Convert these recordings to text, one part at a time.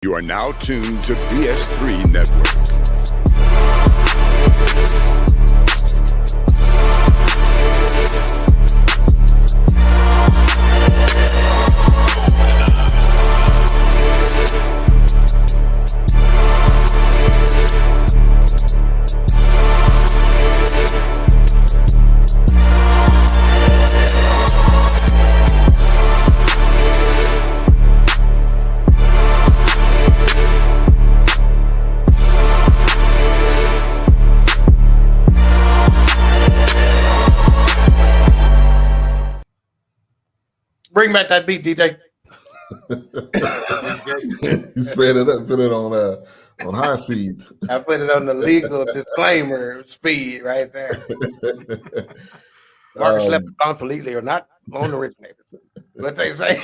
You are now tuned to BS3 Network. Bring back that beat, DJ. You sped it up, put it on high speed. I put it on the legal disclaimer speed right there. Marcus slept completely or not on originators. What they say.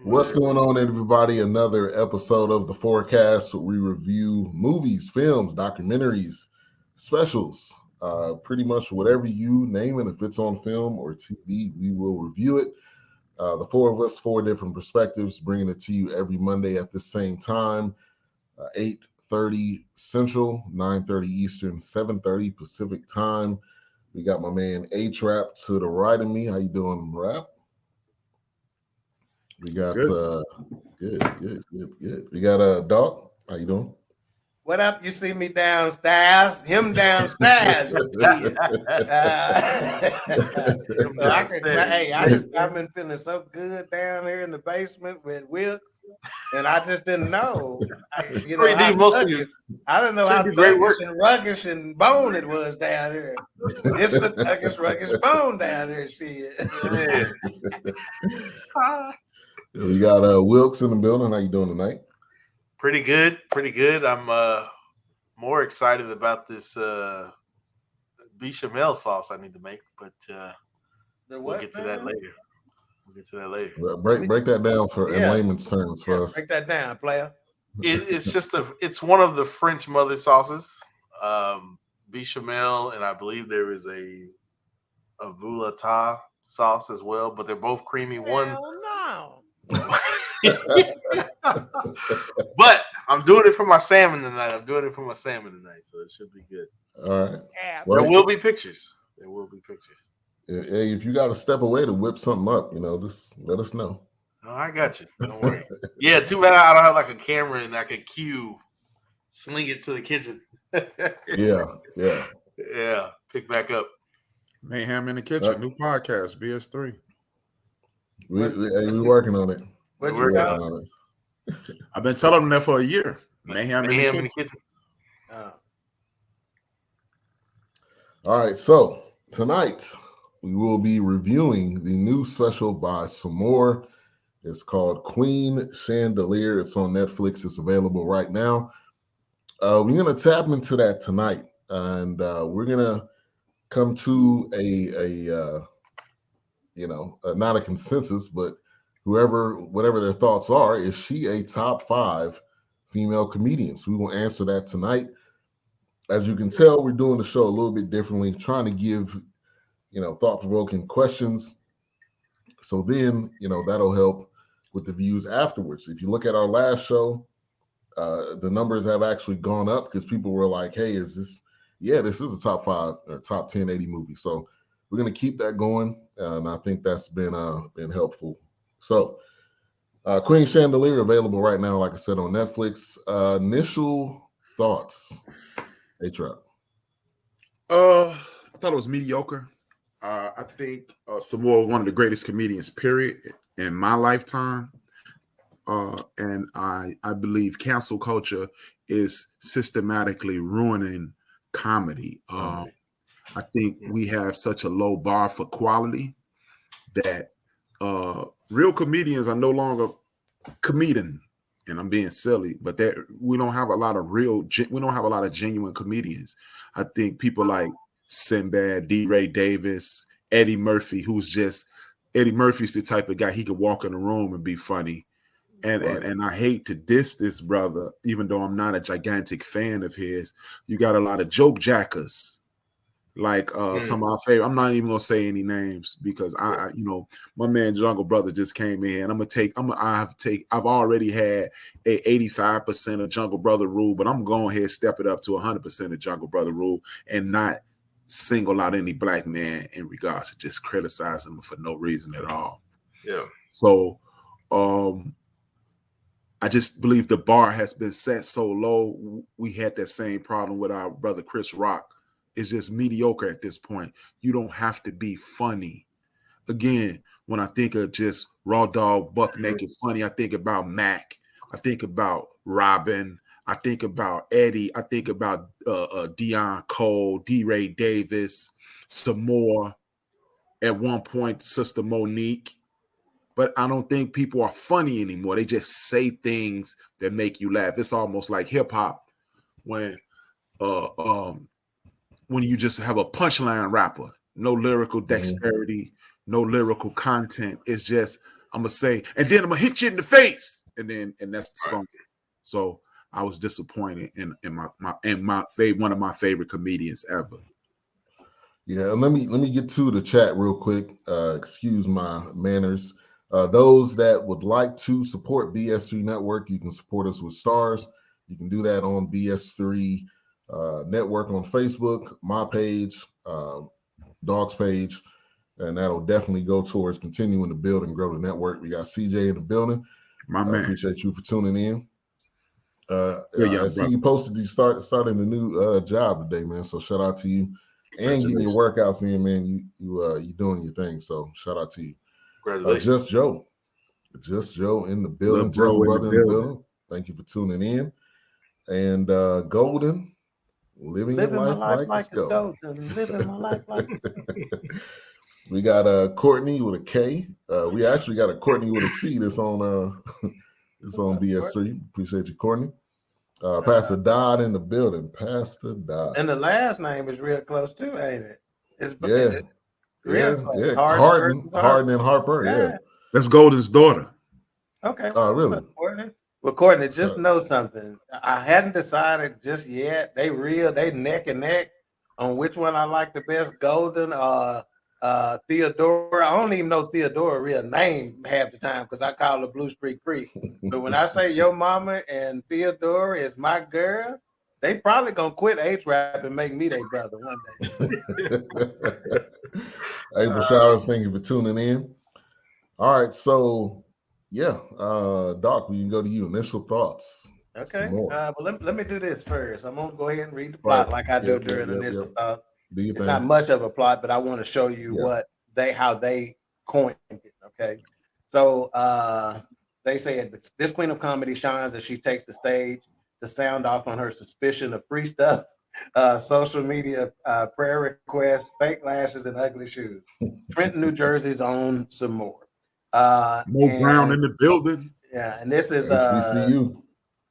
What's going on, everybody? Another episode of The Forecast where we review movies, films, documentaries, specials, pretty much whatever you name it. If it's on film or TV, we will review it. The four of us, four different perspectives, bringing it to you every Monday at the same time, 8:30 Central, 9:30 Eastern, 7:30 Pacific time. We got my man A-Trap to the right of me. How you doing, Rap? We got good. We got Doc. How you doing? What up? You see me downstairs? Him downstairs. I've been feeling so good down here in the basement with Wilkes, and I just didn't know. I don't know how ruggish and bone it was down here. It's the ruggish bone down here. Shit. We got Wilkes in the building. How you doing tonight? Pretty good. I'm more excited about this bechamel sauce I need to make, but we'll get to that later. Break that down in layman's terms for us. Break that down, player. It's one of the French mother sauces, bechamel, and I believe there is a voulata sauce as well, but they're both creamy. But I'm doing it for my salmon tonight. So it should be good. All right. Yeah. Well, there will be pictures. Hey, if you got to step away to whip something up, just let us know. Oh, I got you. Don't worry. Yeah, too bad I don't have like a camera and I could sling it to the kitchen. Yeah. Pick back up. Mayhem in the Kitchen, new podcast, BS3. We're working on it. I've been telling them that for a year. Mayhem in the Kitchen. All right, so tonight we will be reviewing the new special by Sommore. It's called Queen Chandelier. It's on Netflix. It's available right now. We're going to tap into that tonight, and we're going to come to not a consensus, but whatever their thoughts are, is she a top 5 female comedian? So we will answer that tonight. As you can tell, we're doing the show a little bit differently, trying to give, thought-provoking questions. So then, that'll help with the views afterwards. If you look at our last show, the numbers have actually gone up because people were like, hey, this is a top 5 or top 10 80 movie. So we're going to keep that going. And I think that's been helpful. So Queen Chandelier available right now, like I said, on Netflix. Initial thoughts, A-Trap. I thought it was mediocre. I think Sommore one of the greatest comedians, period, in my lifetime. And I believe cancel culture is systematically ruining comedy. I think we have such a low bar for quality that real comedians are no longer comedian, and I'm being silly, but we don't have a lot of genuine comedians. I think people like Sinbad, D. Ray Davis, Eddie Murphy, Eddie Murphy's the type of guy, he could walk in a room and be funny. And I hate to diss this brother, even though I'm not a gigantic fan of his. You got a lot of joke jackers Like some of our favorite. I'm not even gonna say any names because my man Jungle Brother just came in here, and I've already had a 85% of Jungle Brother rule, but I'm going ahead step it up to 100% of Jungle Brother rule and not single out any black man in regards to just criticizing them for no reason at all. Yeah. So I just believe the bar has been set so low. We had that same problem with our brother Chris Rock. It's just mediocre at this point. You don't have to be funny. Again, when I think of just raw dog, buck naked funny, I think about Mac. I think about Robin. I think about Eddie. I think about Deion Cole, D. Ray Davis, Sommore. At one point, Sister Monique. But I don't think people are funny anymore. They just say things that make you laugh. It's almost like hip hop when you just have a punchline rapper, no lyrical dexterity, no lyrical content. It's just I'm gonna say, and then I'm gonna hit you in the face, and that's the song. So I was disappointed in one of my favorite comedians ever. Yeah, let me get to the chat real quick. Excuse my manners. Those that would like to support BS3 Network, you can support us with stars. You can do that on BS3 Network on Facebook, my page, Dog's page, and that'll definitely go towards continuing to build and grow the network. We got CJ in the building. My man. Appreciate you for tuning in. Yeah, I see you posted you starting a new job today, man. So shout out to you and getting your workouts in, man. You doing your thing. So shout out to you. Congratulations. Just Joe in the building. Bro Brother in the building. Thank you for tuning in. And Golden, living your life like it's golden. Living my life like it's We got Courtney with a K. We actually got a Courtney with a C that's on BS3. Appreciate you, Courtney. Pastor Dodd in the building. Pastor Dodd. And the last name is real close too, ain't it? Yeah. Harden and Harper. Yeah. That's Golden's daughter. Okay. Oh, really? Well, Courtney, just know something. I hadn't decided just yet. They neck and neck on which one I like the best, Golden or Theodora. I don't even know Theodora's real name half the time because I call her Blue Streak Freak. But when I say your mama and Theodora is my girl, they probably gonna quit H-Rap and make me their brother one day. April Showers, thank you for tuning in. All right, so yeah, Doc, we can go to you. Initial thoughts. Okay. Well, let me do this first. I'm gonna go ahead and read the plot like I do during initial thought. It's not much of a plot, but I want to show you how they coined it. Okay. So they say this queen of comedy shines as she takes the stage to sound off on her suspicion of free stuff, social media prayer requests, fake lashes, and ugly shoes. Trenton, New Jersey's own Sommore. Mo Brown in the building. Yeah, and this is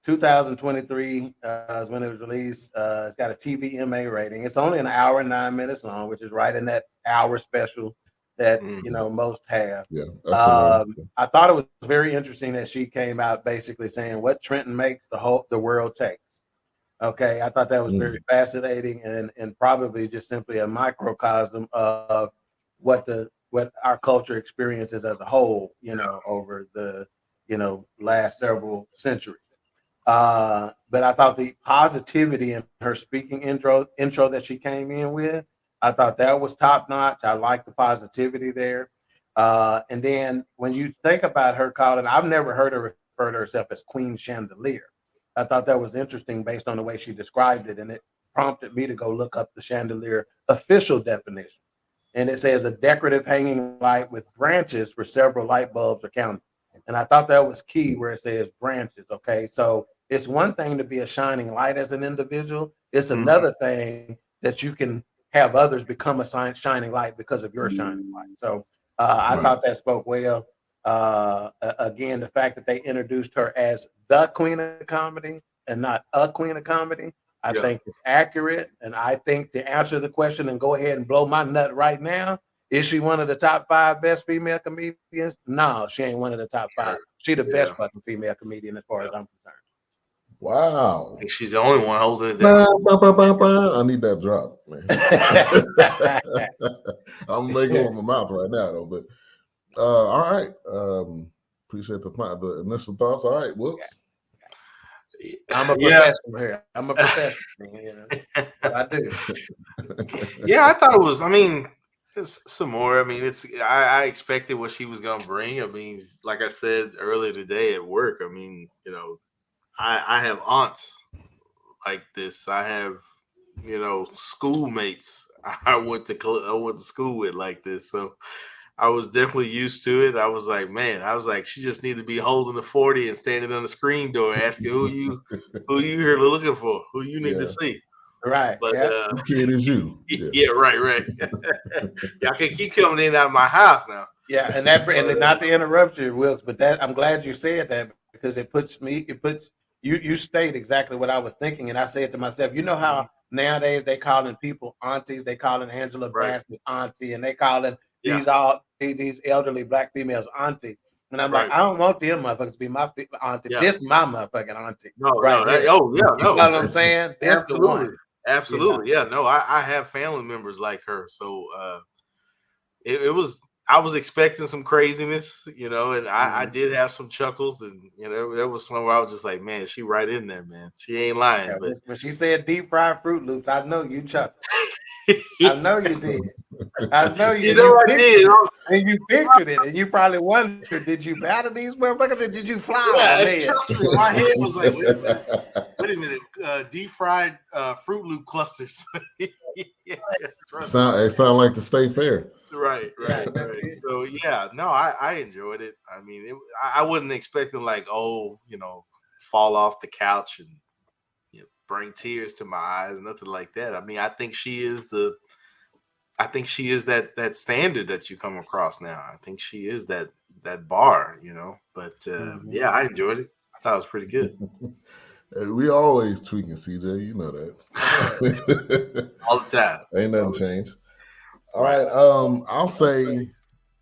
2023 is when it was released. It's got a TVMA rating. It's only an hour and 9 minutes long, which is right in that hour special that most have. Yeah, I thought it was very interesting that she came out basically saying what Trenton makes, the world takes. Okay, I thought that was very fascinating and probably just simply a microcosm of what our culture experiences as a whole, over the last several centuries. But I thought the positivity in her speaking intro that she came in with, I thought that was top notch. I like the positivity there. And then when you think about her calling, I've never heard her refer to herself as Queen Chandelier. I thought that was interesting based on the way she described it. And it prompted me to go look up the chandelier official definition. And it says a decorative hanging light with branches for several light bulbs or candles. And I thought that was key where it says branches. Okay. So it's one thing to be a shining light as an individual. It's another thing that you can have others become a shining light because of your shining light. So I thought that spoke well. Again, the fact that they introduced her as the queen of comedy and not a queen of comedy, I think is accurate. And I think to answer the question and go ahead and blow my nut right now, is she one of the top 5 best female comedians? No, she ain't one of the top 5. She the best fucking female comedian as far as I'm concerned. Wow. I think she's the only one holding it down. I need that drop, man. I'm making it with my mouth right now, though. But all right. Appreciate the initial thoughts. All right, Whoops. I'm a professional here. I'm a professional. You know, I do. Yeah, I thought it was. I mean, it's some more. I mean, I expected what she was gonna bring. I mean, like I said earlier today at work. I mean, you know, I have aunts like this. I have, you know, schoolmates I went to school with like this. So I was definitely used to it. I was like, man, she just need to be holding the 40 and standing on the screen door asking who you here looking for, who you need to see. Right. But who kid is you? Yeah, right. Y'all can keep coming in and out of my house now. Yeah, and not to interrupt you, Wilkes, but that I'm glad you said that because it puts you state exactly what I was thinking, and I said to myself, you know how nowadays they calling people aunties, they calling Angela Bassett auntie, and they calling these elderly black females auntie, and I'm like, I don't want them motherfuckers to be my auntie. Yeah. This is my motherfucking auntie. No. You know what I'm saying? This the one. Absolutely, yeah. No, I have family members like her, so it was. I was expecting some craziness, you know, and I did have some chuckles, and you know, there was somewhere I was just like, man, she right in there, man. She ain't lying. Yeah, but when she said deep fried Fruit Loops, I know you chuckled. I know you did. I know you. I did. And you pictured it, and you probably wondered, did you batter these motherfuckers, or did you fly? Yeah, trust me, my head was like, wait a minute, deep fried Fruit Loop clusters. It sound like the State Fair. Right. So yeah, no, I enjoyed it. I mean, I wasn't expecting like, oh, you know, fall off the couch and bring tears to my eyes, nothing like that. I mean, I think she is that standard that you come across now. I think she is that bar, you know. But yeah, I enjoyed it. I thought it was pretty good. We always tweaking, CJ. You know that all the time. Ain't nothing changed. All right. I'll say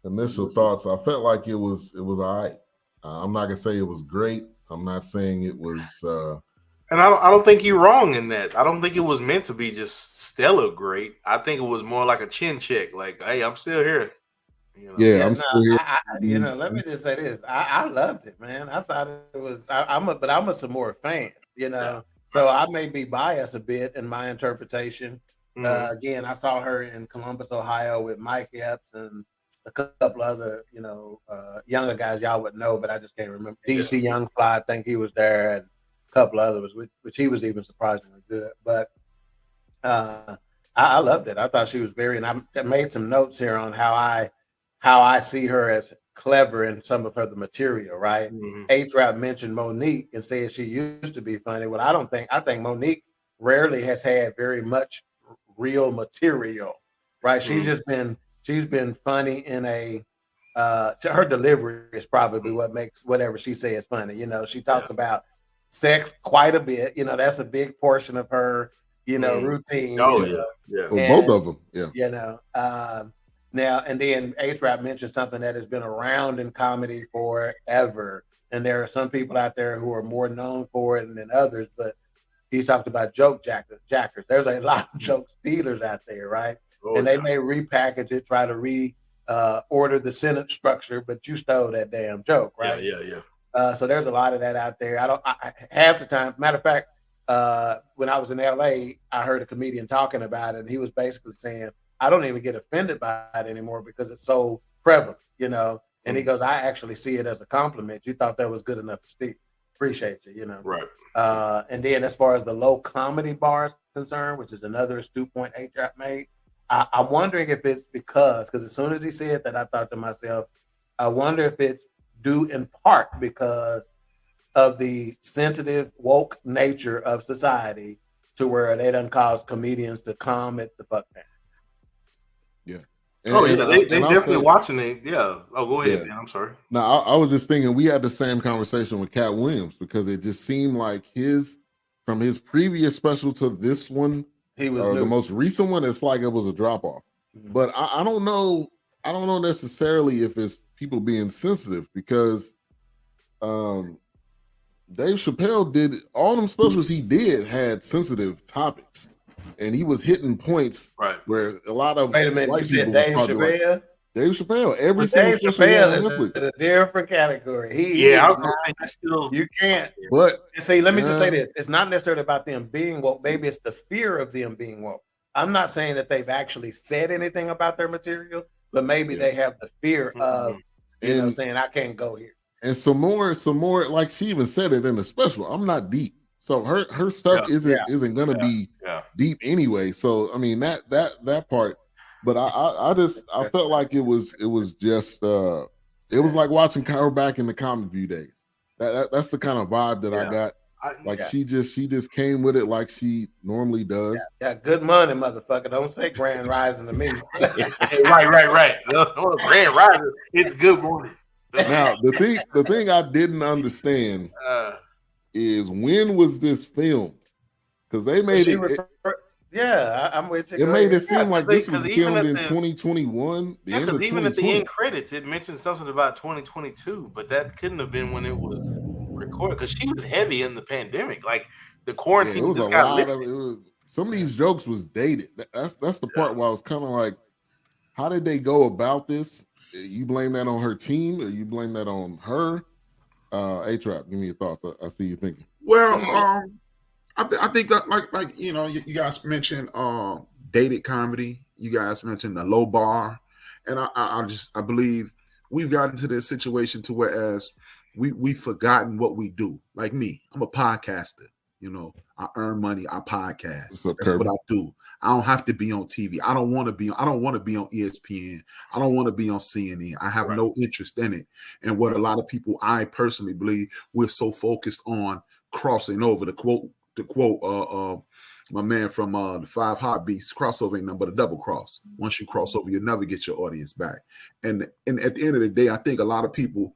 initial thoughts. I felt like it was all right. I'm not gonna say it was great. I'm not saying it was. And I don't think you're wrong in that. I don't think it was meant to be just stellar great. I think it was more like a chin check. Like, hey, I'm still here. You know? Yeah, I'm still here. You know, let me just say this. I loved it, man. I thought it was. I'm a Sommore fan. You know, so I may be biased a bit in my interpretation. Again, I saw her in Columbus, Ohio, with Mike Epps and a couple other, you know, younger guys y'all would know, but I just can't remember. DC Young Fly, I think he was there, and a couple others, which he was even surprisingly good. But I loved it. I thought she was very, and I made some notes here on how I see her as clever in some of her material. Right? H-Rap mentioned Monique and said she used to be funny. Well, I think Monique rarely has had very much real material, right? She's been funny in a her delivery is probably what makes whatever she says funny. You know, she talks about sex quite a bit. You know, that's a big portion of her, you know, routine. Oh, yeah. Well, both of them, yeah. You know, now and then H-Rap mentioned something that has been around in comedy forever, and there are some people out there who are more known for it than others, but he talked about joke jackers. There's a lot of joke stealers out there, right? And they may repackage it, try to order the sentence structure, but you stole that damn joke, right? Yeah. So there's a lot of that out there. I half the time, matter of fact, when I was in LA, I heard a comedian talking about it, and he was basically saying, I don't even get offended by it anymore because it's so prevalent, you know? And he goes, I actually see it as a compliment. You thought that was good enough to speak. Appreciate you, you know? Right. And then as far as the low comedy bar is concerned, which is another astute point H-Rap made, I'm wondering if it's because as soon as he said that, I thought to myself, I wonder if it's due in part because of the sensitive, woke nature of society to where they done cause comedians to calm it the fuck down. Yeah. They definitely watching it. Yeah. Oh, go ahead, man. I'm sorry. No, I was just thinking we had the same conversation with Cat Williams because it just seemed like from his previous special to this one, he was the most recent one, it's like it was a drop off. But I don't know. I don't know necessarily if it's people being sensitive because Dave Chappelle did all them specials he did had sensitive topics, and he was hitting points where a lot of Wait a minute, you said Dave Chappelle? Like, Dave Chappelle, every Dave single special Chappelle on is Netflix. a different category. You can't. But see, let me just say this: it's not necessarily about them being woke. Maybe it's the fear of them being woke. I'm not saying that they've actually said anything about their material, but maybe they have the fear of, saying I can't go here. And some more, like she even said it in the special. I'm not deep, so her stuff isn't gonna be deep anyway. So I mean that part. But I felt like it was just it was like watching her back in the Comic View days. That's the kind of vibe that I got. She just came with it like she normally does. Yeah, good money, motherfucker. Don't say Grand Rising to me. right. Grand Rising, it's good morning. Now the thing I didn't understand is when was this filmed? Because they made it. I'm with you. It made it seem like this was filmed in 2021. Yeah, because even at the end credits, it mentioned something about 2022, but that couldn't have been when it was recorded. Because she was heavy in the pandemic, like the quarantine just got lifted. Some of these jokes was dated. That's the part where I was kind of like, how did they go about this? You blame that on her team, or you blame that on her? A-Trap, give me your thoughts. I see you thinking. Well, I think that like you guys mentioned dated comedy. You guys mentioned the low bar, and I believe we've gotten to this situation to whereas we've forgotten what we do. Like me, I'm a podcaster. I earn money. I podcast. That's what I do. I don't have to be on TV. I don't want to be on ESPN. I don't want to be on CNN. I have no interest in it. And what a lot of people, I personally believe, we're so focused on crossing over. To quote my man from the Five Heartbeats, crossover ain't nothing but a double cross. Once you cross over, you'll never get your audience back. And at the end of the day, I think a lot of people,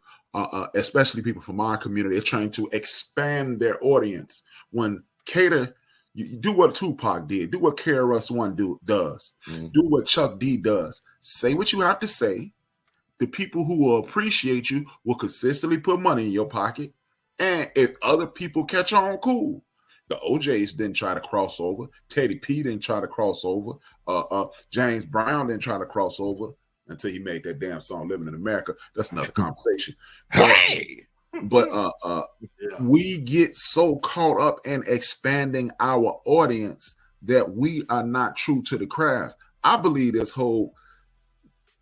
especially people from our community, are trying to expand their audience when cater. You do what Tupac did. Do what KRS-One does. Do what Chuck D does. Say what you have to say. The people who will appreciate you will consistently put money in your pocket. And if other people catch on, cool. The OJs didn't try to cross over. Teddy P didn't try to cross over. James Brown didn't try to cross over until he made that damn song "Living in America." That's another conversation. But we get so caught up in expanding our audience that we are not true to the craft. I believe this whole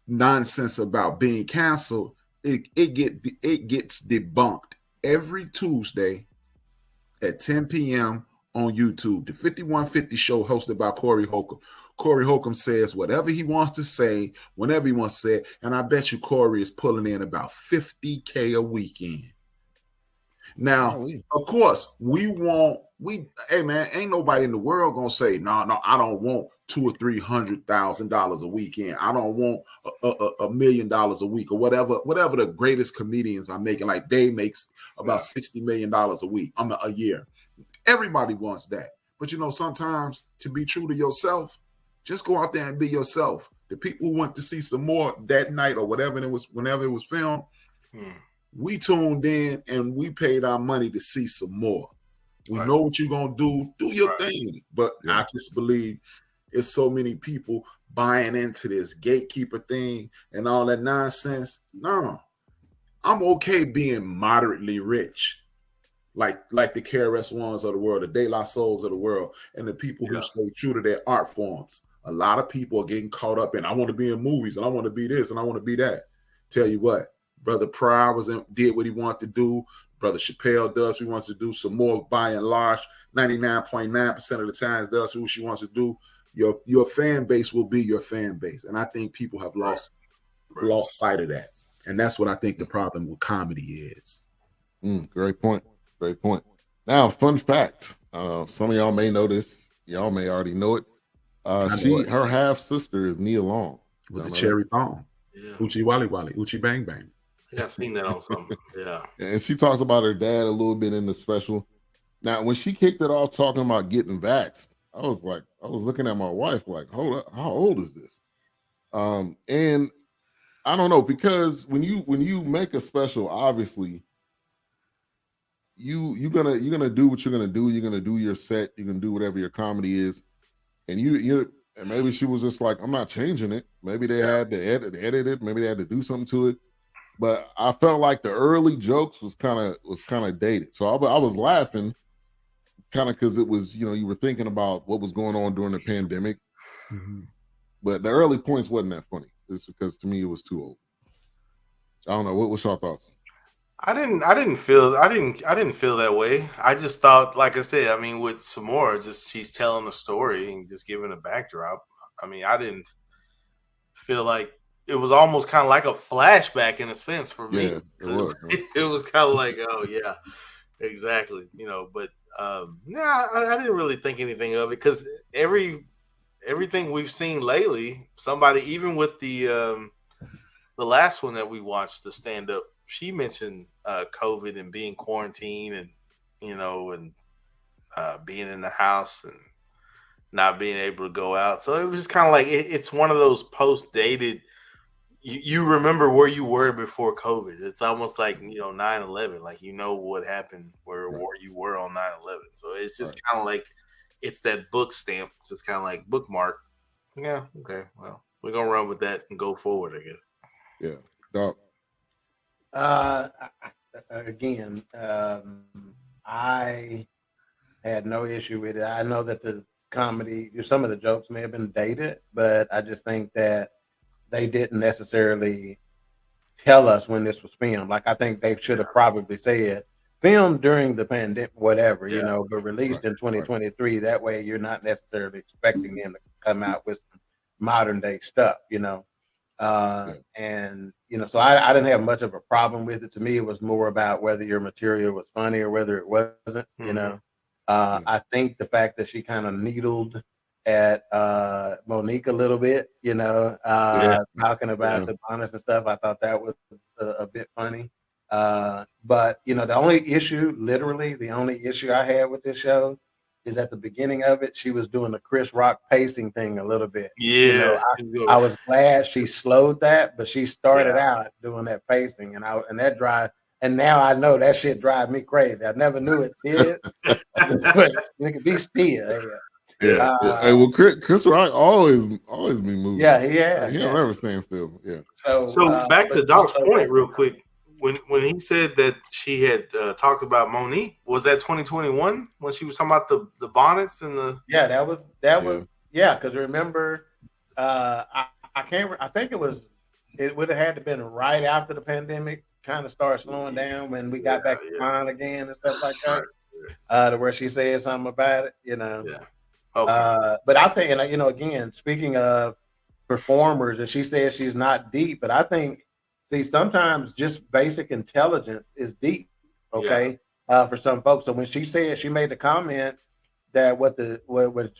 nonsense about being canceled, it gets debunked every Tuesday at 10 p.m. on YouTube. The 5150 show hosted by Corey Holcomb. Corey Holcomb says whatever he wants to say, whenever he wants to say it, and I bet you Corey is pulling in about $50K a weekend. Now, of course, hey man, ain't nobody in the world gonna say, no, I don't want $200,000 or $300,000 a weekend. I don't want $1 million a week or whatever the greatest comedians are making. Like Dave makes about $60 million a year. Everybody wants that. But sometimes to be true to yourself, just go out there and be yourself. The people who went to see some more that night or whenever it was filmed, we tuned in and we paid our money to see some more. We know what you're going to do your thing. But I just believe it's so many people buying into this gatekeeper thing and all that nonsense. No, I'm okay being moderately rich. Like the KRS-Ones of the world, the De La Souls of the world, and the people who stay true to their art forms. A lot of people are getting caught up in, I want to be in movies and I want to be this and I want to be that. Tell you what, Brother Pryor did what he wanted to do. Brother Chappelle does what he wants to do. Some more, by and large, 99.9% of the time does what she wants to do. Your fan base will be your fan base. And I think people have lost sight of that. And that's what I think the problem with comedy is. Great point. Great point. Now, fun fact. Some of y'all may know this. Y'all may already know it. Her half sister is Nia Long. With the cherry thong. Yeah. Uchi Wally Wally, Uchi Bang Bang. Yeah, I've seen that on something. Yeah. And she talked about her dad a little bit in the special. Now, when she kicked it off talking about getting vaxxed, I was looking at my wife like, hold up, how old is this? And I don't know, because when you make a special, obviously, you're gonna do what you're gonna do. You're gonna do your set. You're gonna do whatever your comedy is, and and maybe she was just like, I'm not changing it. Maybe they had to edit it. Maybe they had to do something to it. But I felt like the early jokes was kind of dated. So I was laughing, kind of because it was, you were thinking about what was going on during the pandemic. Mm-hmm. But the early points wasn't that funny. It's because to me it was too old. I don't know. What's your thoughts? I didn't feel that way. I just thought, like I said, I mean, with Sommore, just she's telling a story and just giving a backdrop. I mean, I didn't feel like it was almost kind of like a flashback in a sense for me. Yeah, it was. It was kind of like, oh yeah, exactly. But I didn't really think anything of it because everything we've seen lately, somebody even with the last one that we watched, the stand up, she mentioned COVID and being quarantined and being in the house and not being able to go out. So it was just kind of like it's one of those post dated. You remember where you were before COVID. It's almost like 9/11. Like what happened where you were on 9/11. So it's just kind of like it's that book stamp. It's just kind of like bookmark. Yeah. Okay. Well, we're gonna run with that and go forward, I guess. Yeah. Dog. Again, I had no issue with it. I know that the comedy, some of the jokes may have been dated, but I just think that they didn't necessarily tell us when this was filmed. Like I think they should have probably said filmed during the pandemic, whatever, but released in 2023. That way you're not necessarily expecting them to come out with some modern day stuff, and so I didn't have much of a problem with it. To me, it was more about whether your material was funny or whether it wasn't. I think the fact that she kind of needled at Monique a little bit, talking about the bonus and stuff, I thought that was a bit funny. But the only issue I had with this show is at the beginning of it, she was doing the Chris Rock pacing thing a little bit. Yeah, I was glad she slowed that, but she started out doing that pacing, and that drive. And now I know that shit drive me crazy. I never knew it did, but it could be still. Yeah. Hey, well, Chris Rock always be moving. Yeah, he don't ever stand still. Yeah. So back to Doc's point, real quick. When he said that she had talked about Monique, was that 2021 when she was talking about the bonnets and the? Yeah, that was because remember, I think it would have had to been right after the pandemic kind of started slowing down when we got back to fine again and stuff like that. To where she said something about it, Yeah. Okay. But I think, and again, speaking of performers, and she says she's not deep, but I think. See, sometimes just basic intelligence is deep, okay, for some folks. So when she made the comment that what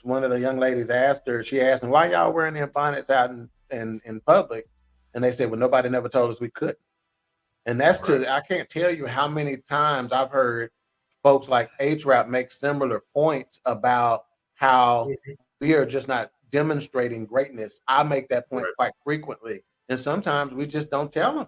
one of the young ladies asked her, she asked them, why y'all wearing their bonnets out in public? And they said, well, nobody never told us we couldn't. And that's I can't tell you how many times I've heard folks like H-Rap make similar points about how we are just not demonstrating greatness. I make that point quite frequently. And sometimes we just don't tell them.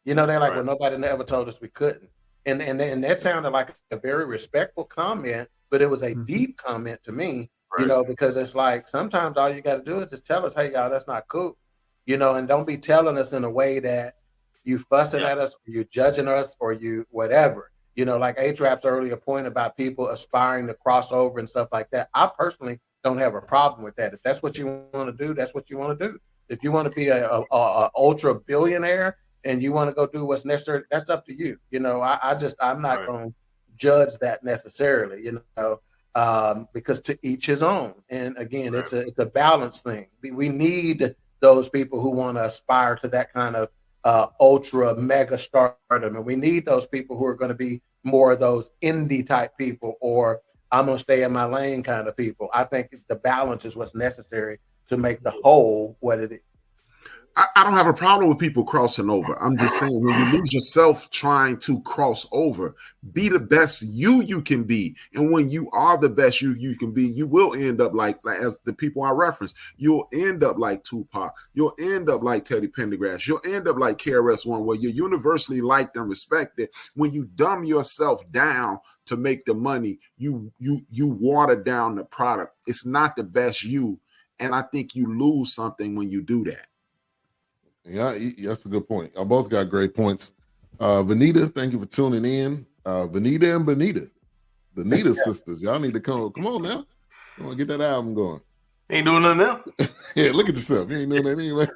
They're like, well, nobody ever told us we couldn't. And that sounded like a very respectful comment, but it was a deep comment to me, because it's like sometimes all you got to do is just tell us, hey, y'all, that's not cool, and don't be telling us in a way that you fussing at us, or you judging us, or you whatever. Like A-Trap's earlier point about people aspiring to cross over and stuff like that. I personally don't have a problem with that. If that's what you want to do, that's what you want to do. If you want to be a ultra billionaire and you want to go do what's necessary, that's up to you. I'm not going to judge that necessarily, because to each his own. And again, it's a balance thing. We need those people who want to aspire to that kind of ultra mega stardom, and we need those people who are going to be more of those indie type people, or I'm going to stay in my lane kind of people. I think the balance is what's necessary to make the whole what it is. I don't have a problem with people crossing over. I'm just saying, when you lose yourself trying to cross over, be the best you can be. And when you are the best you can be, you will end up like as the people I reference. You'll end up like Tupac. You'll end up like Teddy Pendergrass. You'll end up like KRS-One, where you're universally liked and respected. When you dumb yourself down to make the money, you water down the product. It's not the best you. And I think you lose something when you do that. Yeah, that's a good point. I both got great points. Vanita, thank you for tuning in. Vanita and Benita, the Nita sisters. Y'all need to come on now. I want to get that album going. Ain't doing nothing now. Yeah, look at yourself. You ain't doing that anyway.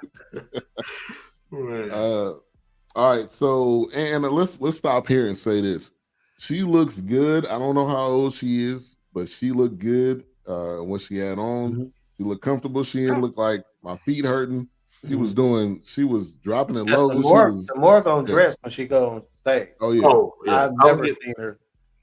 All right, so and let's stop here and say this. She looks good. I don't know how old she is, but she looked good when she had on. Mm-hmm. She looked comfortable. She didn't look like my feet hurting. She was dropping it low. The more gonna dress when she go on stage. Oh yeah.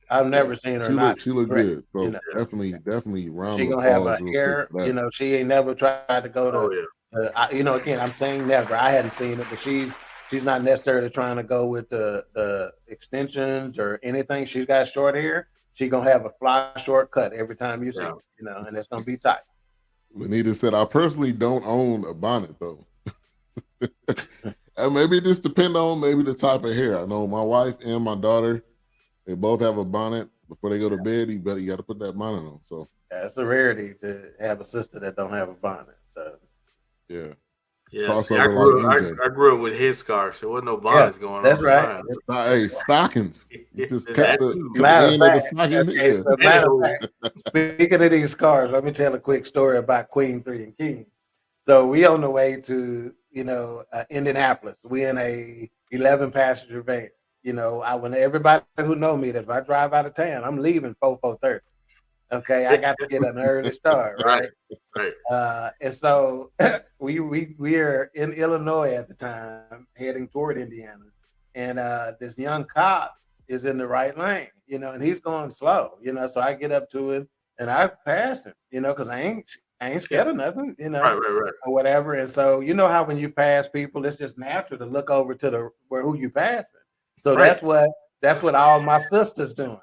I've never seen her. She looked good. So definitely round. She gonna have her hair. She ain't never tried to go to. Again, I'm saying never. I hadn't seen it, but she's not necessarily trying to go with the extensions or anything. She's got short hair. She gonna have a fly short cut every time you see her, and it's gonna be tight. Benita said, I personally don't own a bonnet, though. And maybe it just depends on maybe the type of hair. I know my wife and my daughter, they both have a bonnet. Before they go to bed, you got to put that bonnet on. So it's a rarity to have a sister that don't have a bonnet. So yeah. Yeah, see, I grew up with headscarves. There wasn't no bonnets going on. That's right. Hey, stockings. You just cut the end of the stocking. Speaking of these cars, let me tell a quick story about Queen 3 and King. So we on the way to, Indianapolis. We in a 11-passenger van. When everybody who know me, that if I drive out of town, I'm leaving 4:30. Okay, I got to get an early start, right? And so we are in Illinois at the time, heading toward Indiana, and this young cop is in the right lane, and he's going slow, So I get up to him and I pass him, because I ain't scared of nothing, right, or whatever. And so how when you pass people, it's just natural to look over to who you passing. So that's what all my sisters doing.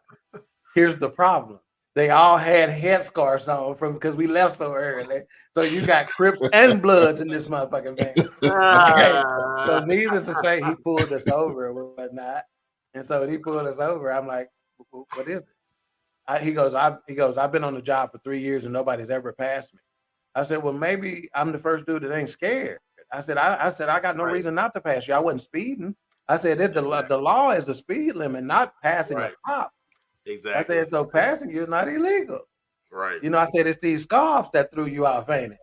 Here's the problem. They all had headscarves on because we left so early. So you got Crips and Bloods in this motherfucking van. Okay. So needless to say, he pulled us over and whatnot. And so when he pulled us over, I'm like, what is it? He goes, I've been on the job for 3 years and nobody's ever passed me. I said, well, maybe I'm the first dude that ain't scared. I said, I got no reason not to pass you. I wasn't speeding. I said, the law is the speed limit, not passing a cop. Exactly. I said, so passing you is not illegal. Right. I said, it's these scarves that threw you out fainting.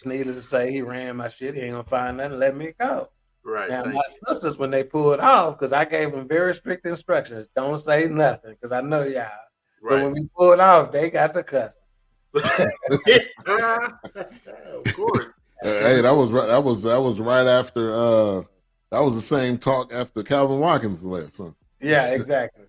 Needless to say, he ran my shit. He ain't gonna find nothing. Let me go. Right. Now, my sisters, when they pulled off, because I gave them very strict instructions, don't say nothing, because I know y'all. Right. But when we pulled off, they got the cussing. Of course. Hey, that was right after. That was the same talk after Calvin Watkins left. Huh? Yeah, exactly.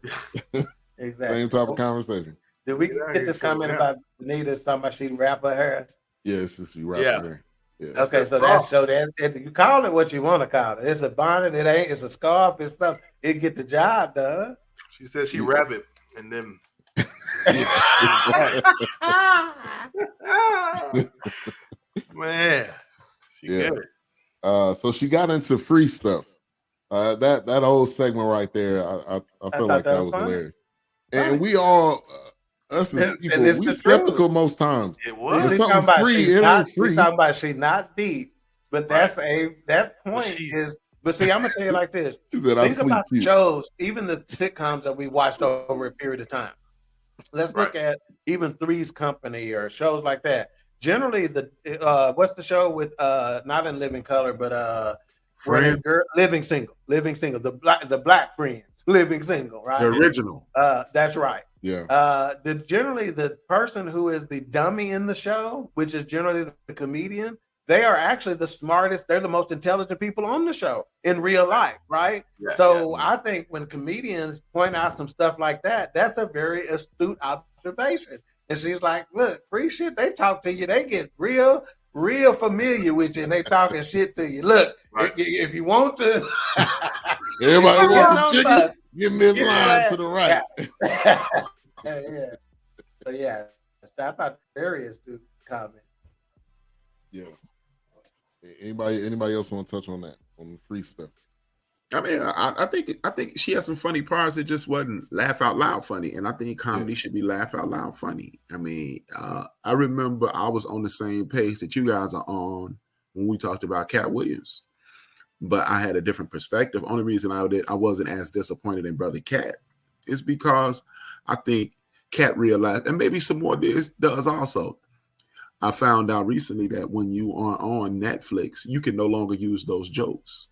Exactly. Same type of conversation. Did we get this comment about Anita talking about she wrap her hair? Yes, she wrap her hair. Yeah. Okay, so that's that you call it what you want to call it. It's a bonnet, it ain't, it's a scarf, it's something. It get the job done. She said she wrap it and then man, she get it. So she got into free stuff. That whole segment right there, I feel like that was hilarious. And we all, us as people, we skeptical most times. It was. She's talking about she's talking about she not deep, but that point is. But see, I'm gonna tell you like this. Think about the shows, even the sitcoms that we watched over a period of time. Let's look at even Three's Company or shows like that. Generally, what's the show with not in Living Color, but Friends? Living Single, the black Friends, Living Single, right? The original. That's right. Yeah. Generally, the person who is the dummy in the show, which is generally the comedian, they are actually the smartest. They're the most intelligent people on the show in real life, right? Yeah, so I think when comedians point out some stuff like that, that's a very astute observation. And she's like, look, free shit, they talk to you. They get real real familiar with you, and they talking shit to you. Look, if you want to, everybody wants some chicken. Give me this line to the right. Yeah. So yeah, I thought very astute comment. Yeah. Anybody else want to touch on that, on the free stuff? I mean, I think she has some funny parts that just wasn't laugh out loud funny, and I think comedy should be laugh out loud funny. I mean, I remember I was on the same page that you guys are on when we talked about Cat Williams, but I had a different perspective. Only reason I wasn't as disappointed in Brother Cat is because I think Cat realized, and maybe some more does also. I found out recently that when you are on Netflix, you can no longer use those jokes.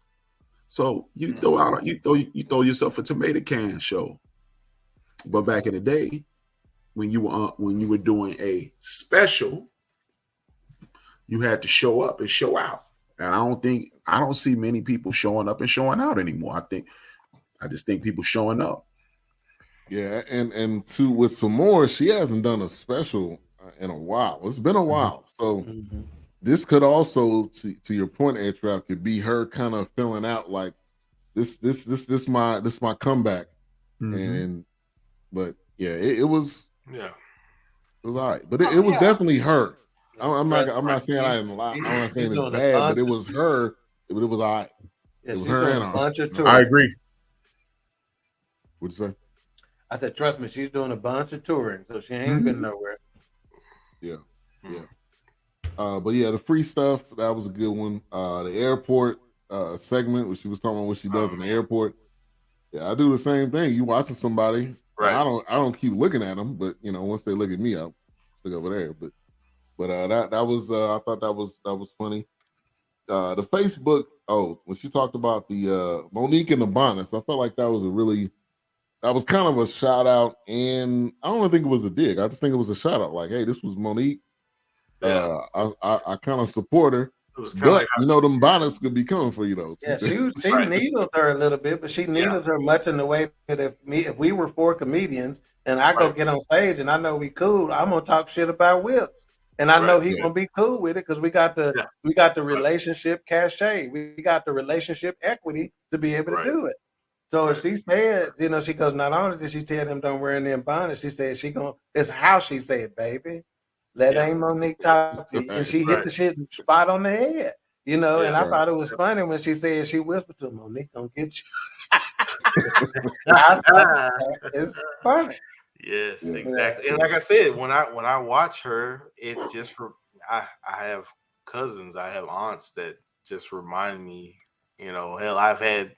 So you throw yourself a tomato can show. But back in the day, when you were doing a special, you had to show up and show out. And I don't see many people showing up and showing out anymore. I just think people showing up. Yeah, and with Sommore, she hasn't done a special in a while. It's been a while. So this could also, to your point, A-Trap, could be her kind of filling out like this my comeback. But yeah, it was all right. But it was definitely her. I'm not saying I'm not saying it's bad, but it was her. But it was all right. Yeah, it was her and a bunch of I agree. What'd you say? I said, trust me, she's doing a bunch of touring, so she ain't been nowhere. Yeah. But yeah, the free stuff, that was a good one. The airport segment, where she was talking about what she does in the airport. Yeah, I do the same thing. You watching somebody, right? I don't keep looking at them, but once they look at me, I'll look over there. But that was I thought that was funny. The Facebook, when she talked about the Monique and the bonnets, I felt like that was kind of a shout out, and I don't think it was a dig. I just think it was a shout out. Like, hey, this was Monique. Yeah. I kind of support her. It was but them bonnets could be coming for you though. Yeah, she needled her a little bit, but she needled her much in the way that if we were 4 comedians and I go get on stage and I know we cool, I'm gonna talk shit about Whips. And I know he's gonna be cool with it because we got the relationship cachet, we got the relationship equity to be able to do it. So if she said, she goes, not only did she tell them don't wear them bonnets, she said it's how she said, baby. Let Aunt Monique talk to you. And she hit the shit spot on the head. And I thought it was funny when she said, she whispered to Monique, gonna get you. It's funny. Yes, exactly. And like I said, when I watch her, it just I have cousins, I have aunts that just remind me, hell, I've had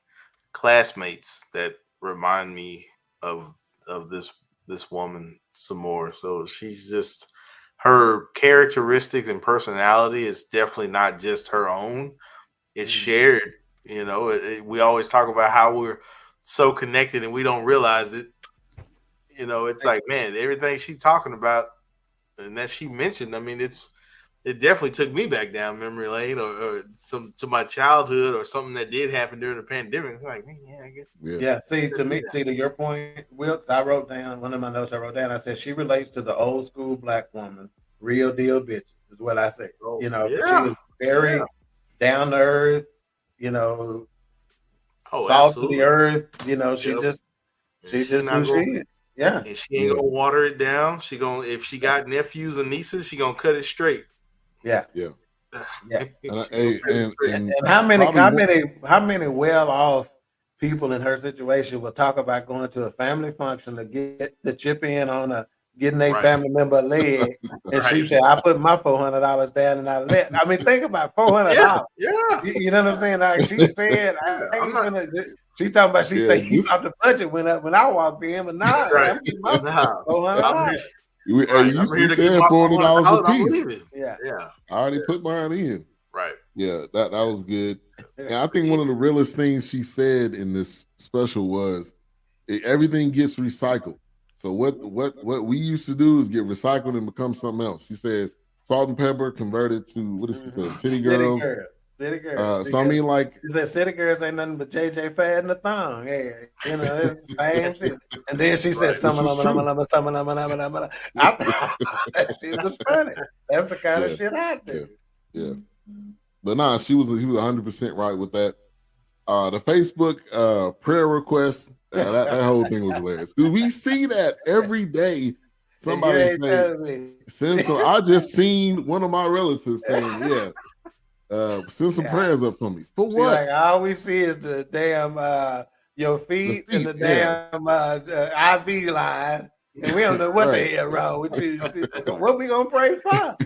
classmates that remind me of this woman some more. So she's just, her characteristics and personality is definitely not just her own. It's shared. We always talk about how we're so connected and we don't realize it. It's like, man, everything she's talking about and that she mentioned, I mean, it definitely took me back down memory lane or to my childhood or something that did happen during the pandemic. It's like, man, I guess. Yeah. See, to your point, Wilkes, I wrote down one of my notes. I said she relates to the old school black woman, real deal bitches is what I said. She was very down to earth, salt to the earth. She just who she is. Yeah. And she ain't gonna water it down. If she got nephews and nieces, she gonna cut it straight. Yeah. And how many well-off people in her situation will talk about going to a family function to get the chip in on getting a family member a leg, and she said, "I put my $400 down and I let." I mean, think about $400. Yeah. You know what I'm saying? Like she said, she talking about he thought the budget went up when I walked in, but now I'm getting my $400. You said $400 a piece. Yeah. I already put mine in. Right. Yeah, that was good. And I think one of the realest things she said in this special was everything gets recycled. So what we used to do is get recycled and become something else. She said salt and pepper converted to, what did she say? City girls. City girls. So I mean, like, she said, city girls ain't nothing but JJ Fad and the thong. Yeah, it's the same shit. And then she said, some. I thought that shit was funny. That's the kind of shit I do. Yeah. But nah, he was 100% right with that. The Facebook prayer request, that whole thing was hilarious. Because we see that every day. Somebody say, send some. I just seen one of my relatives saying, send some prayers up for me. For what? Like, all we see is the damn your feet and the damn IV line, and we don't know what the hell wrong with you. What we gonna pray for?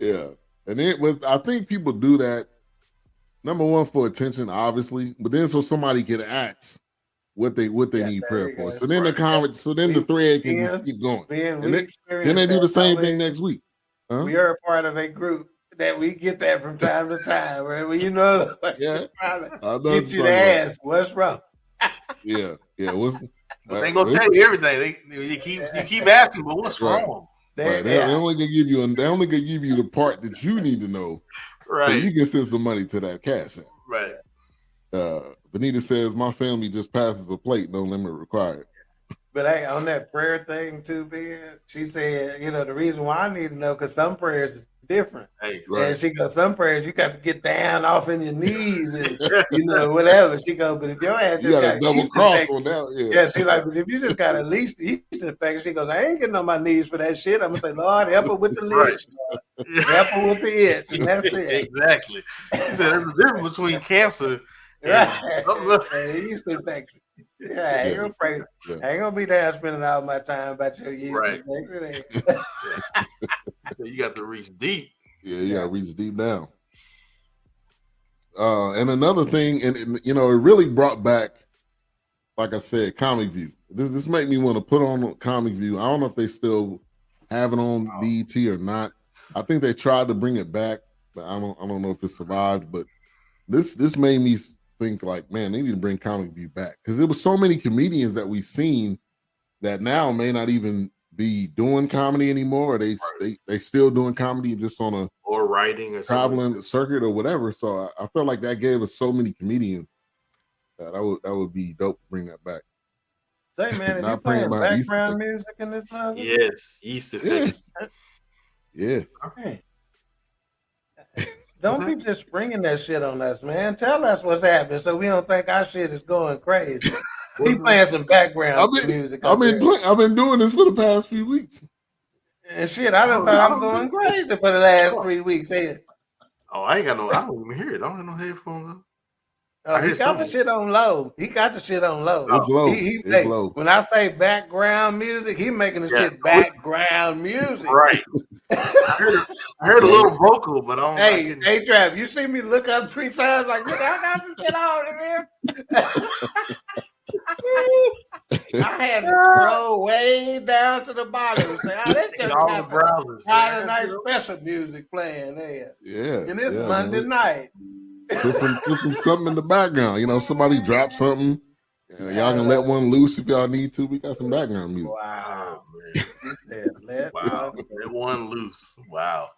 Yeah. And I think people do that, number one, for attention, obviously, but then so somebody can ask what they need prayer for. So then the thread can just keep going. And then they do the same thing next week. Huh? We are a part of a group that we get that from time to time, where we, get you to ask what's wrong. Yeah. They ain't gonna tell you everything. You keep asking, but what's wrong? They only gonna give you the part that you need to know. Right. So you can send some money to that cash app. Right. Benita says, my family just passes a plate, no limit required. But hey, on that prayer thing too, Ben, she said, the reason why I need to know, because some prayers is different. Hey, and she goes, some prayers you got to get down off in your knees and whatever. She goes, but if your ass just got a double cross on that, yeah, she like, but if you just got at least yeast infection, she goes, I ain't getting on my knees for that shit. I'm gonna say, Lord, help her with the lips, help her with the itch, and that's it. Exactly. She said there's a difference between cancer and yeast infection. Yeah, I ain't gonna pray. I ain't gonna be there spending all my time about your yeast infection. You got to reach deep. Yeah, you got to reach deep down. And another thing, and it really brought back, like I said, Comic View. This made me want to put on Comic View. I don't know if they still have it on BET or not. I think they tried to bring it back, but I don't know if it survived. But this made me think like, man, they need to bring Comic View back, because there was so many comedians that we've seen that now may not even be doing comedy anymore. Or they still doing comedy just on or writing or traveling circuit or whatever. So I felt like that gave us so many comedians that would be dope to bring that back. Say, man, are you playing background music in this movie? Yes, yeast effect. Yes. Okay. Don't be just springing that shit on us, man. Tell us what's happening so we don't think our shit is going crazy. He playing some background music. I've been doing this for the past few weeks. And shit, I done thought I'm going crazy for the last 3 weeks here. Oh, I don't even hear it. I don't have no headphones on. He got the shit on low. It's low. It's low. When I say background music, he making the shit background music. Right. I heard a little vocal, but I don't. Hey, Trav, you see me look up 3 times like, look, I got some shit on in here. I had to scroll way down to the bottom and say, this just got a nice special music playing there. Yeah. And it's Monday night. Put some something in the background. Somebody drop something. Y'all can let one loose if y'all need to. We got some background music. Wow, man. Let one loose. Wow.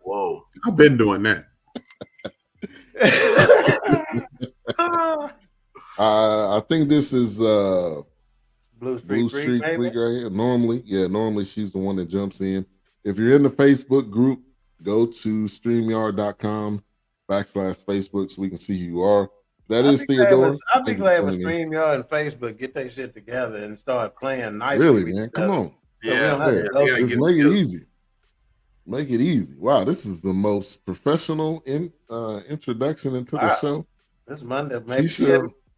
Whoa. I've been doing that. I think this is Blue Street Creek right here. Normally she's the one that jumps in. If you're in the Facebook group, go to StreamYard.com/Facebook so we can see who you are. That is Theodore. I'll be glad when StreamYard and Facebook get their shit together and start playing nicely. Really, man? Come on. Just make it easy. Make it easy. Wow, this is the most professional introduction into the show. This Monday, maybe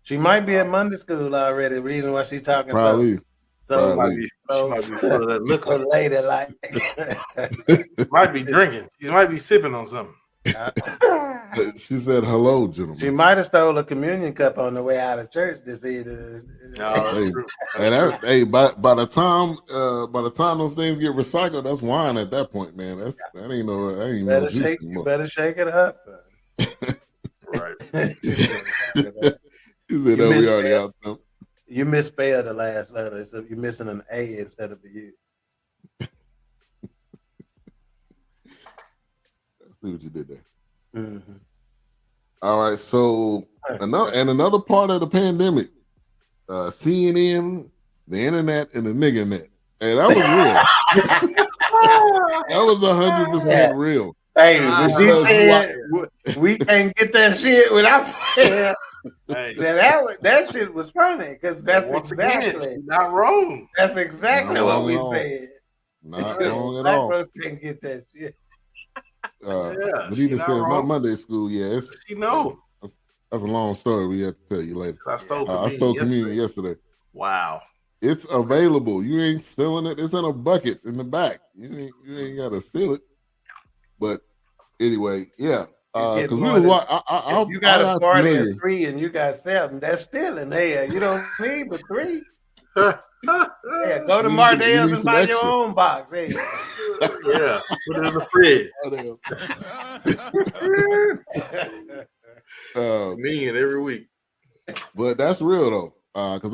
she might be at Monday school already. The reason why she's talking probably. So probably. She might be full of that liquor. Lady like might be drinking. She might be sipping on something. She said, "Hello, gentlemen." She might have stole a communion cup on the way out of church this evening. By the time those things get recycled, that's wine at that point, man. That ain't no. You better shake it up. Right. He said that we already out there. You misspelled the last letter, so you're missing an A instead of a U. I see what you did there. Mm-hmm. All right, so another part of the pandemic, CNN, the internet, and the nigga net. Hey, that was real. That was 100% real. Hey, when she said we can't get that shit without saying that shit was funny because that's exactly not wrong. That's exactly what we said. Not wrong at Black all. folks can't get that shit. Benita says not Monday school. Yeah, you know. That's a long story. We have to tell you later. I stole communion yesterday. Wow. It's available. You ain't stealing it. It's in a bucket in the back. You ain't got to steal it. But anyway, yeah. Because we was if you got a party of 3 and you got 7, that's still in there. You don't need but 3. Yeah, go to Mardell's and buy your own box. Hey. Yeah, put it in the fridge. Million every week. But that's real though, because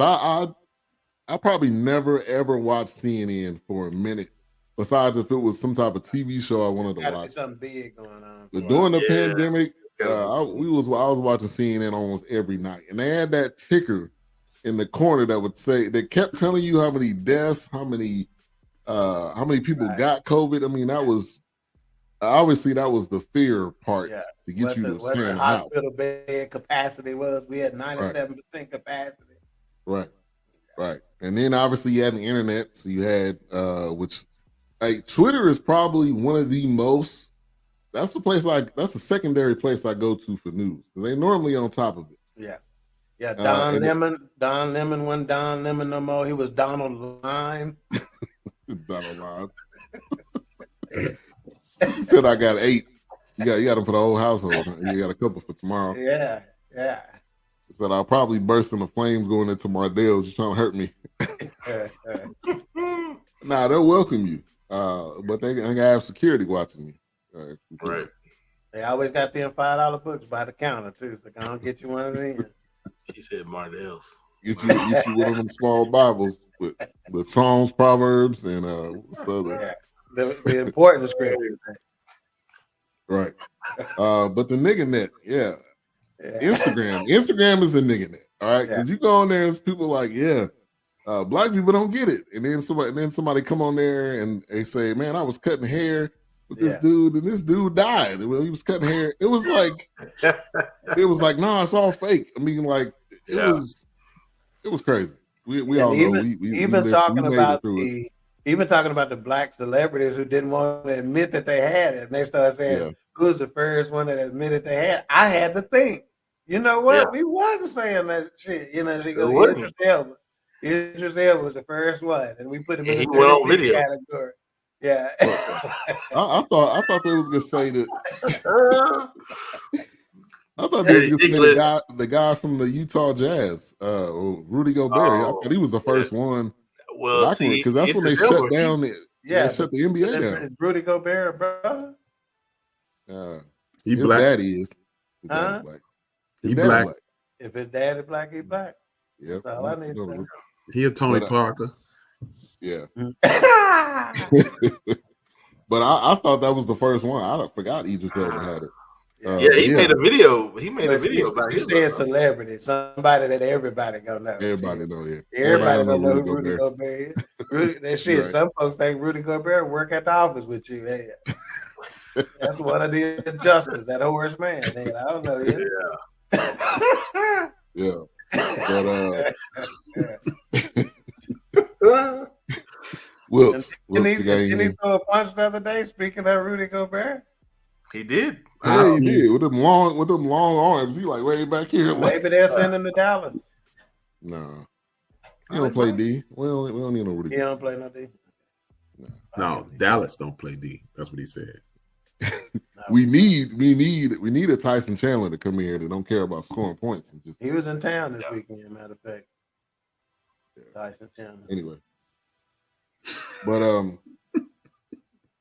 I probably never ever watched CNN for a minute. Besides, if it was some type of TV show I wanted to watch, something big going on. But during the pandemic, I was watching CNN almost every night, and they had that ticker in the corner that would say that kept telling you how many deaths, how many people got COVID. I mean, that was obviously that was the fear part to get you to stay in the house. Hospital bed capacity was we had 97% capacity. Right. And then obviously you had the internet, so you had which Twitter is probably one of the most. That's the secondary place I go to for news because they normally on top of it. Yeah. Don Lemon wasn't Don Lemon no more. He was Donald Lime. Donald Lime. He said I got 8. You got them for the whole household. You got a couple for tomorrow. Yeah. He said I'll probably burst into flames going into Mardell's. You're trying to hurt me. Nah, they'll welcome you. But they gonna have security watching you. Right. They always got them $5 books by the counter too, so I'm gonna get you one of them. She said Mardell's. Get you one of them small Bibles with Psalms, Proverbs, and what's the other? The important scriptures. Right. But the nigga net, Instagram is the nigga net. All right, because you go on there and people like, black people don't get it, and then somebody come on there and they say, man, I was cutting hair with this dude, and this dude died. Well, he was cutting hair. It was like, no, it's all fake. I mean, like it was crazy. We all know. Even talking about the black celebrities who didn't want to admit that they had it, and they started saying, who was the first one that admitted they had? I had to think. You know what? Yeah. We wasn't saying that shit. You know, she goes, Idris Elba was the first one, and we put him in the video category. Yeah. I thought they was gonna say that. I thought they was gonna say the guy from the Utah Jazz, Rudy Gobert. I thought he was the first one. Well, because that's when they shut down. They shut the NBA down. Is Rudy Gobert, bro? He his black. Daddy is. His daddy black. He black. If his daddy black, he black. Yep. That's all I need to know. He a Tony Parker. Yeah. But I thought that was the first one. I forgot Idris Elba had it. He made a video. He made a video about it. You said celebrity, somebody that everybody gonna know. Everybody know, Everybody gonna know who Rudy Gobert is. That shit. Right. Some folks think Rudy Gobert work at the office with you. Yeah. That's one of the adjusters, that Horace man. I don't know. Yeah. But Wilkes. Didn't he throw a punch the other day? Speaking of Rudy Gobert, he did. Yeah, he did with them long arms. He like way back here. Maybe they'll send him to Dallas. No, he don't play D. We don't need no Rudy. He don't play no D. No, Dallas don't play D. That's what he said. We need a Tyson Chandler to come here that don't care about scoring points. And he was in town this weekend, matter of fact. Tyson Chandler. Anyway, but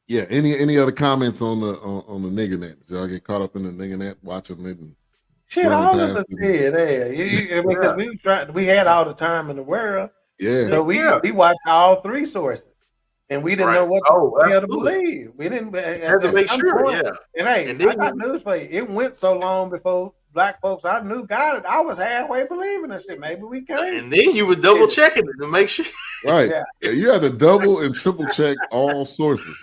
any other comments on the nigga net? Did y'all get caught up in the nigga net watching it? And shit, all of us did. Because we had all the time in the world. Yeah. So we watched all 3 sources. And we didn't know what to believe. We didn't have to make sure. Point, and I got news for you. It went so long before black folks I knew got it. I was halfway believing this shit. Maybe we can't. And then you were double checking it to make sure. Right. Yeah. You had to double and triple check all sources.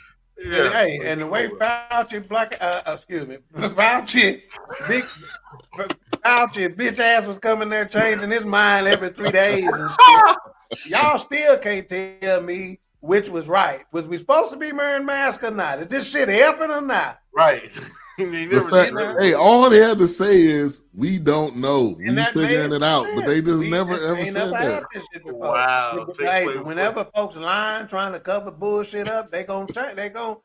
Yeah. Hey, and the way Fauci, Fauci, bitch ass was coming there changing his mind every 3 days and shit. Y'all still can't tell me which was right. Was we supposed to be wearing masks or not? Is this shit helping or not? Right. Hey, all they had to say is we don't know. We figuring it out, but they just never ever said that. This shit before. Wow. Hey, but whenever folks lying, trying to cover bullshit up, they gonna change. They gonna,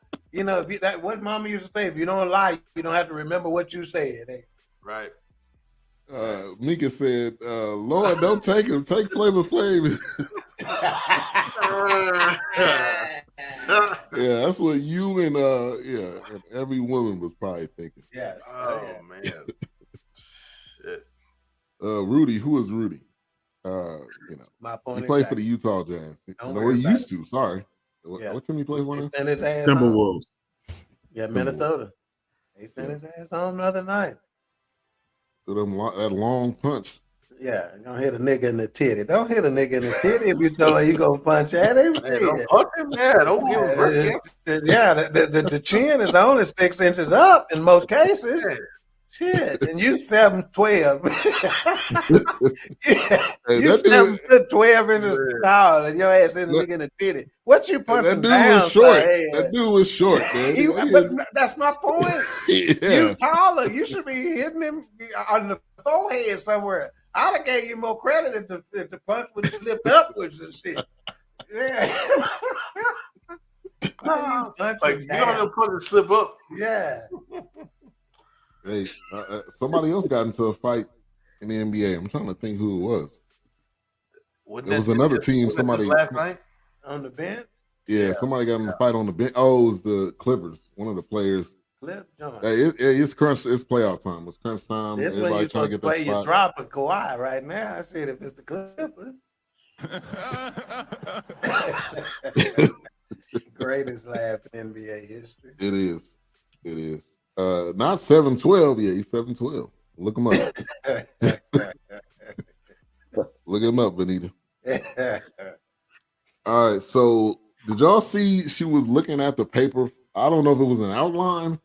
what Mama used to say: if you don't lie, you don't have to remember what you said. Right. Mika said, "Lord, don't take him. Take Flavor Flav." Yeah, that's what you and and every woman was probably thinking. Yeah. Oh man. Shit. Rudy, who is Rudy? My point. He played for the Utah Jazz. He used to. Sorry. Yeah. What team he played for? Sent his ass Timberwolves. Yeah, Minnesota. He sent his ass home the other night. That long punch. Yeah, gonna hit a nigga in the titty. Don't hit a nigga in the titty if you throw it, you gonna punch at him. Hey, don't punch him. Yeah, don't give him the chin is only 6 inches up in most cases. Yeah. Shit, and you 7'12". Hey, you 7'12" inches tall, and your ass in the nigga in the titty. What you punching that dude down? was short. That dude was short, man. But that's my point. Yeah. You taller. You should be hitting him on the forehead somewhere. I'd have gave you more credit if the punch would have slipped upwards and shit. Yeah. Like you don't know punch to slip up. Yeah. Hey, somebody else got into a fight in the NBA. I'm trying to think who it was. It was another team. Somebody last night on the bench. Yeah, somebody got in a fight on the bench. Oh, it was the Clippers. One of the players. It's crunch. It's playoff time. It's crunch time. This when you're supposed to play your drop of Kawhi right now. I said if it's the Clippers. Greatest laugh in NBA history. It is. It is. Not 7'12". Yeah, he's 7'12". Look him up. Look him up, Benita. All right. So did y'all see she was looking at the paper? I don't know if it was an outline,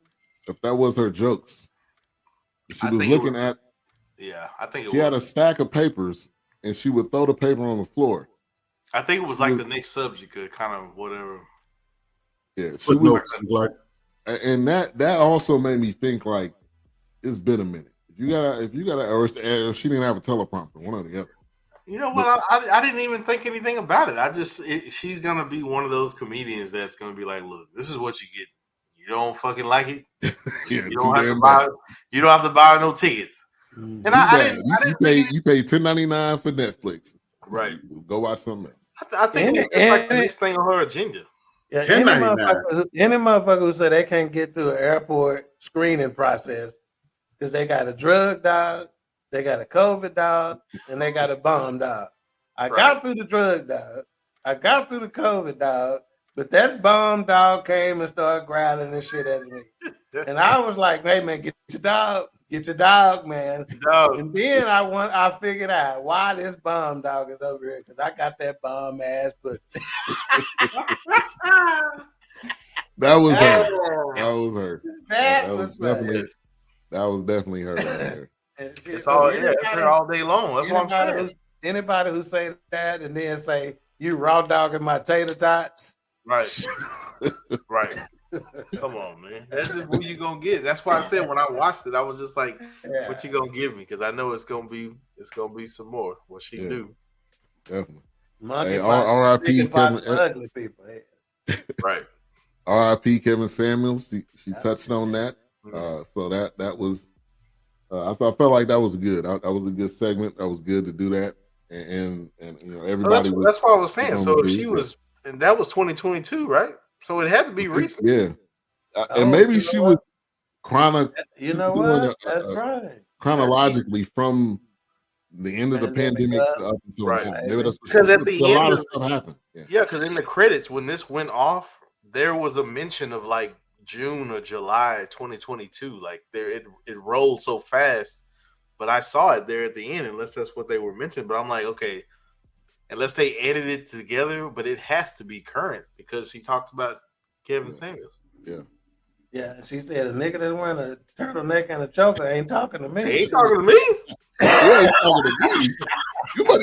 if that was her jokes. She was looking at. Yeah, I think she had a stack of papers, and she would throw the paper on the floor. I think it was like the next subject, kind of whatever. Yeah, she was like, and that also made me think like it's been a minute. If you gotta, or if she didn't have a teleprompter, one or the other. You know what? I didn't even think anything about it. She's gonna be one of those comedians that's gonna be like, look, this is what you get. You don't fucking like it. Yeah, you don't have to buy no tickets. And you pay $10.99 for Netflix. Right. Go watch something else. I think it's like the next thing on her agenda. Yeah, any motherfucker who say they can't get through an airport screening process because they got a drug dog, they got a COVID dog, and they got a bomb dog. I got through the drug dog, I got through the COVID dog, but that bomb dog came and started growling and shit at me. And I was like, hey man, get your dog, man. Dog. And then I figured out why this bomb dog is over here, because I got that bomb ass pussy. That was her. That was definitely her right there. It's her all day long. That's what I'm saying. Anybody who say that and then say you raw dogging my tater tots. Right. Right. Come on, man. That's just who you gonna get. That's why I said when I watched it, I was just like, what you gonna give me? Because I know it's gonna be some more. What she do. Definitely. Hey, R.I.P. Kevin. Ugly people. Right. R.I.P. Kevin Samuels. She touched on that. So that was I felt like that was good. That was a good segment. That was good to do that. And everybody so that's what I was saying. So if she was, and that was 2022, right? So it had to be recent. Yeah. And maybe she was That's right. Chronologically from the end of the pandemic up until right. Maybe that's because at the end, a lot of stuff happened. Yeah, because in the credits when this went off, there was a mention of like June or July 2022. Like it rolled so fast, but I saw it there at the end. Unless that's what they were mentioning, but I'm like, okay, unless they edited it together, but it has to be current because she talked about Kevin Samuels. Yeah. Yeah, she said a nigga that's wearing a turtleneck and a choker ain't talking to me. He ain't talking to me. Yeah, he's talking to me.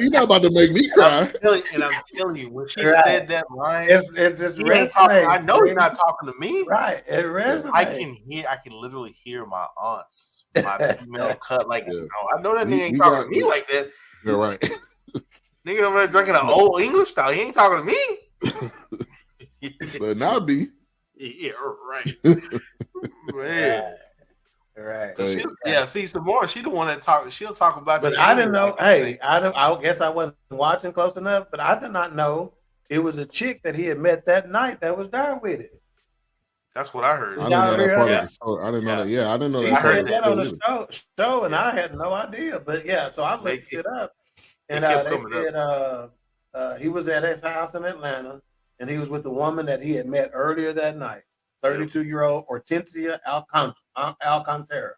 You're not about to make me cry. I'm telling you, when she said that line, it just resonates. I know he's not talking to me. Right, it resonates. I can literally hear my aunts, my female cut. Like, I know that nigga ain't talking to me like that. You're right. Nigga over there drinking an old English style. He ain't talking to me. But now be. Yeah, right. Man. Right. See, Sommore, she the one that talk. She'll talk about. But I didn't know. Hey, I guess I wasn't watching close enough. But I did not know it was a chick that he had met that night that was there with it. That's what I heard. I didn't know that part of the story. I didn't know that. Yeah, I didn't know that. She said that on the show, and I had no idea. But yeah, so I looked it up, and they said he was at his house in Atlanta, and he was with a woman that he had met earlier that night. 32-year-old Hortensia Alcantara.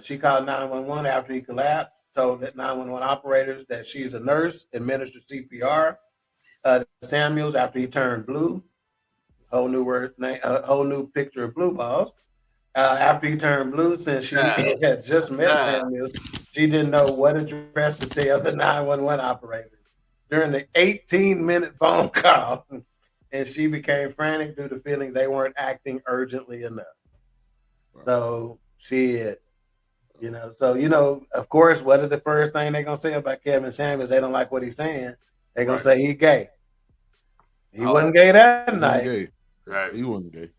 She called 911 after he collapsed, told that 911 operators that she's a nurse, administered CPR. Samuels, after he turned blue, whole new picture of blue balls. After he turned blue, since she had just met Samuels, she didn't know what address to tell the 911 operators during the 18-minute phone call. And she became frantic due to feeling they weren't acting urgently enough. Right. So of course, what is the first thing they're gonna say about Kevin Samuels? They don't like what he's saying. They're gonna say he gay. He wasn't gay that night. Gay. Right. He wasn't gay.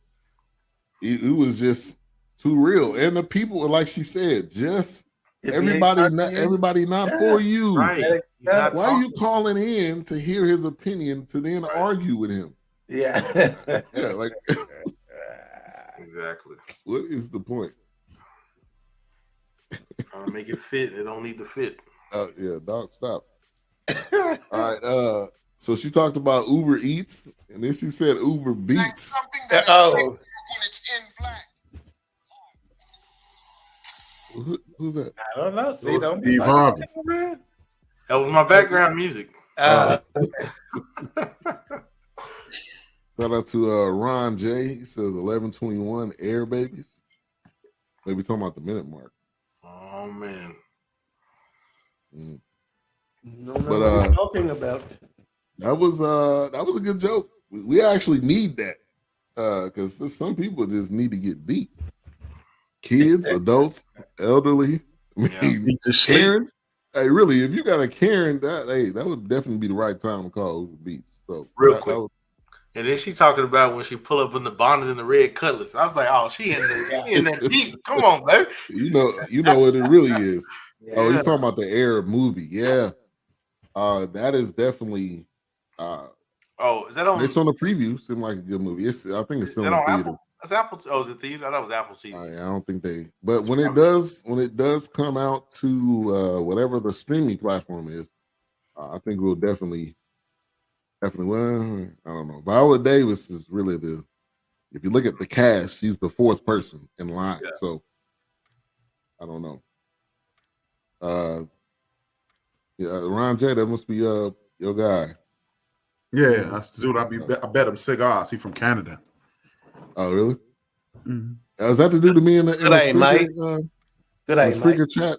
He was just too real. And the people, like she said, just everybody not for you. Right. Why are you calling in to hear his opinion to then argue with him? Yeah. Like exactly. What is the point? Trying to make it fit. It don't need to fit. Yeah, dog, stop. All right. So she talked about Uber Eats, and then she said Uber Beats. Like something that is when it's in black. Who's that? I don't know. See, don't Steve Harvey. That was my background music. Shout out to Ron J. He says 11:21 Air Babies. Maybe talking about the minute mark. Oh man. Don't know what he's talking about. That was a good joke. We actually need that because some people just need to get beat. Kids, adults, elderly, Karens. Hey, really, if you got a Karen, that would definitely be the right time to call Uber Beats. So real quick. And then she talking about when she pull up in the bonnet and the red cutlass. I was like, oh, she in that deep. Come on, baby. You know what it really is. Yeah. Oh, he's talking about the Arab movie. Yeah. That is definitely is that on? It's on the preview. Seemed like a good movie. I think it's still in theater. Apple? It's Apple. Oh, is it theater? I thought it was Apple TV. I don't think they. But when it does come out to whatever the streaming platform is, I think we'll definitely. Well, I don't know. Viola Davis is really if you look at the cast, she's the fourth person in line. Yeah. So I don't know. Ron J, that must be your guy. Yeah, that's the dude. I bet him cigars. He from Canada. Oh, really? Mm-hmm. Is that the dude to me in the speaker, Mike. Speaker chat?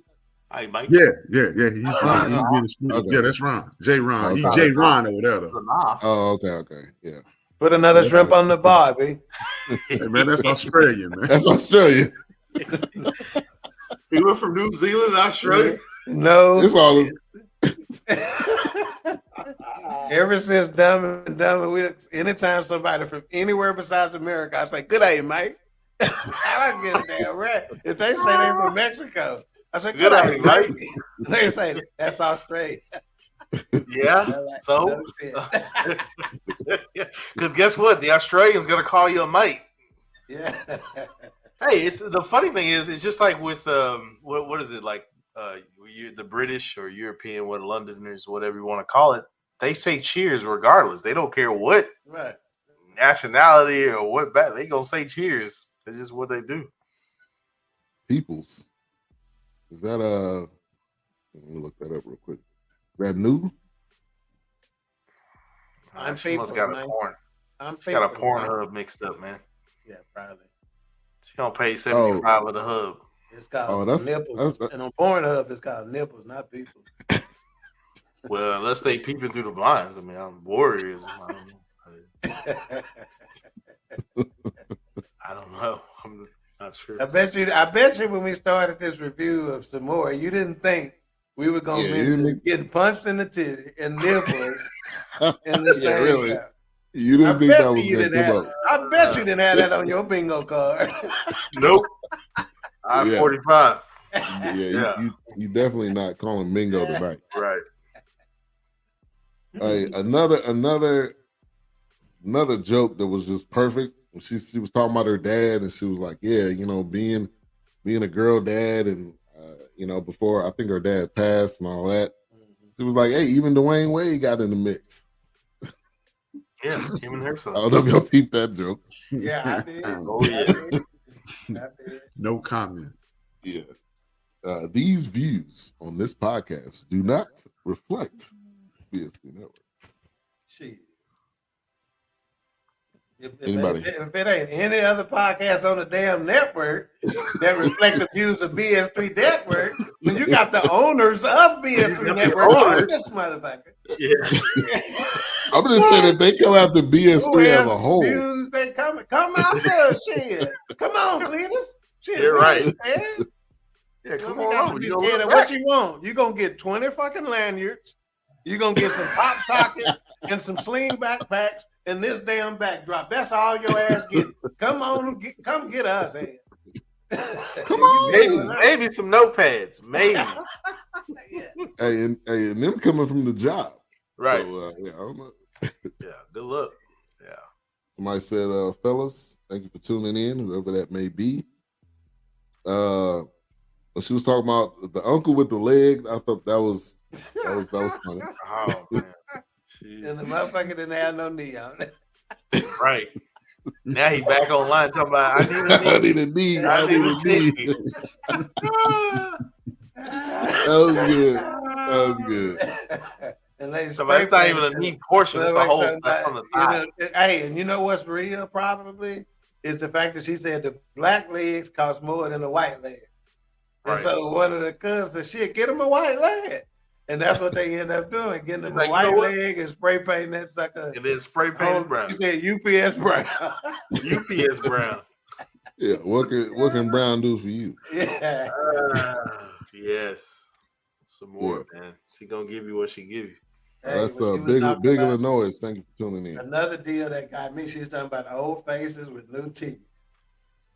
Hi, Mike. Yeah. Yeah, that's Ron. J. Ron. He's J. Ron over there, though. Oh, okay. Yeah. Put another shrimp on the bar, B. Hey, man, that's Australian, man. That's Australian. He went from New Zealand to Australia? No. It's all Ever since Dumb and Dumber, anytime somebody from anywhere besides America, I say, good day, mate. I don't give a damn right. If they say they're from Mexico, I say, good day, mate. They say, that's Australia. Yeah. So, because guess what? The Australian's going to call you a mate. Yeah. Hey, the funny thing is, it's just like with, what is it, like the British or European, what Londoners, whatever you want to call it, they say cheers regardless. They don't care what nationality or what they gonna say cheers. It's just what they do. Peoples. Is that let me look that up real quick. Is that new? I'm she must got a porn. She got a porn hub mixed up, man. Yeah, probably. She don't pay 75 with the hub. It's called nipples. And on Pornhub, it's called nipples, not people. Well, unless they peeping through the blinds. I mean, I'm Warriors. I don't know. I'm not sure. I bet you when we started this review of Sommore, you didn't think we were gonna mention getting punched in the titty and nipples in the same really. time. You didn't think that was going to come up. I bet you didn't have that on your bingo card. Nope. I'm 45. You definitely not calling bingo tonight. Right. Hey, another joke that was just perfect. She was talking about her dad, and she was like, "Yeah, you know, being a girl dad, and you know, before I think her dad passed and all that." She was like, "Hey, even Dwayne Wade got in the mix." Yeah, him and her son. I don't know if y'all peeped that joke. Yeah, I did. Oh yeah. I did. No comment. Yeah. These views on this podcast do not reflect BSB Network. Shit. If it ain't any other podcast on the damn network that reflect the views of BS3 Network, then you got the owners of BS3 Network on this motherfucker. Yeah. I'm just saying that they come after BS3 as a whole. Views, they come out there, shit. Come on, Cletus. Shit, you're right. Man. Yeah, come on. What you want? You're going to get 20 fucking lanyards. You're going to get some pop sockets and some sling backpacks and this damn backdrop. That's all your ass get. Come on, come get us, man. Come on. Maybe some notepads. Maybe. Hey, and them coming from the job. Right. So, I don't know. Yeah, good luck. Yeah. Somebody said, fellas, thank you for tuning in, whoever that may be. She was talking about the uncle with the leg. I thought that was funny. Oh man. Jeez. And the motherfucker didn't have no knee on it. Right. Now he back online talking about I need a knee. I need a knee. That was good. And they it's not even a knee portion. It's a whole from the thigh. Hey, and you know what's real probably is the fact that she said the black legs cost more than the white legs. And so one of the cousins said, get him a white leg. And that's what they end up doing, getting them a white leg and spray painting that sucker. And then spray painted brown. You said UPS brown. UPS brown. Yeah, what can Brown do for you? Yeah. Yes. Some more, man. She gonna give you what she give you. Hey, that's Big Illinois. Thank you for tuning in. Another deal that got me, she's talking about old faces with new teeth.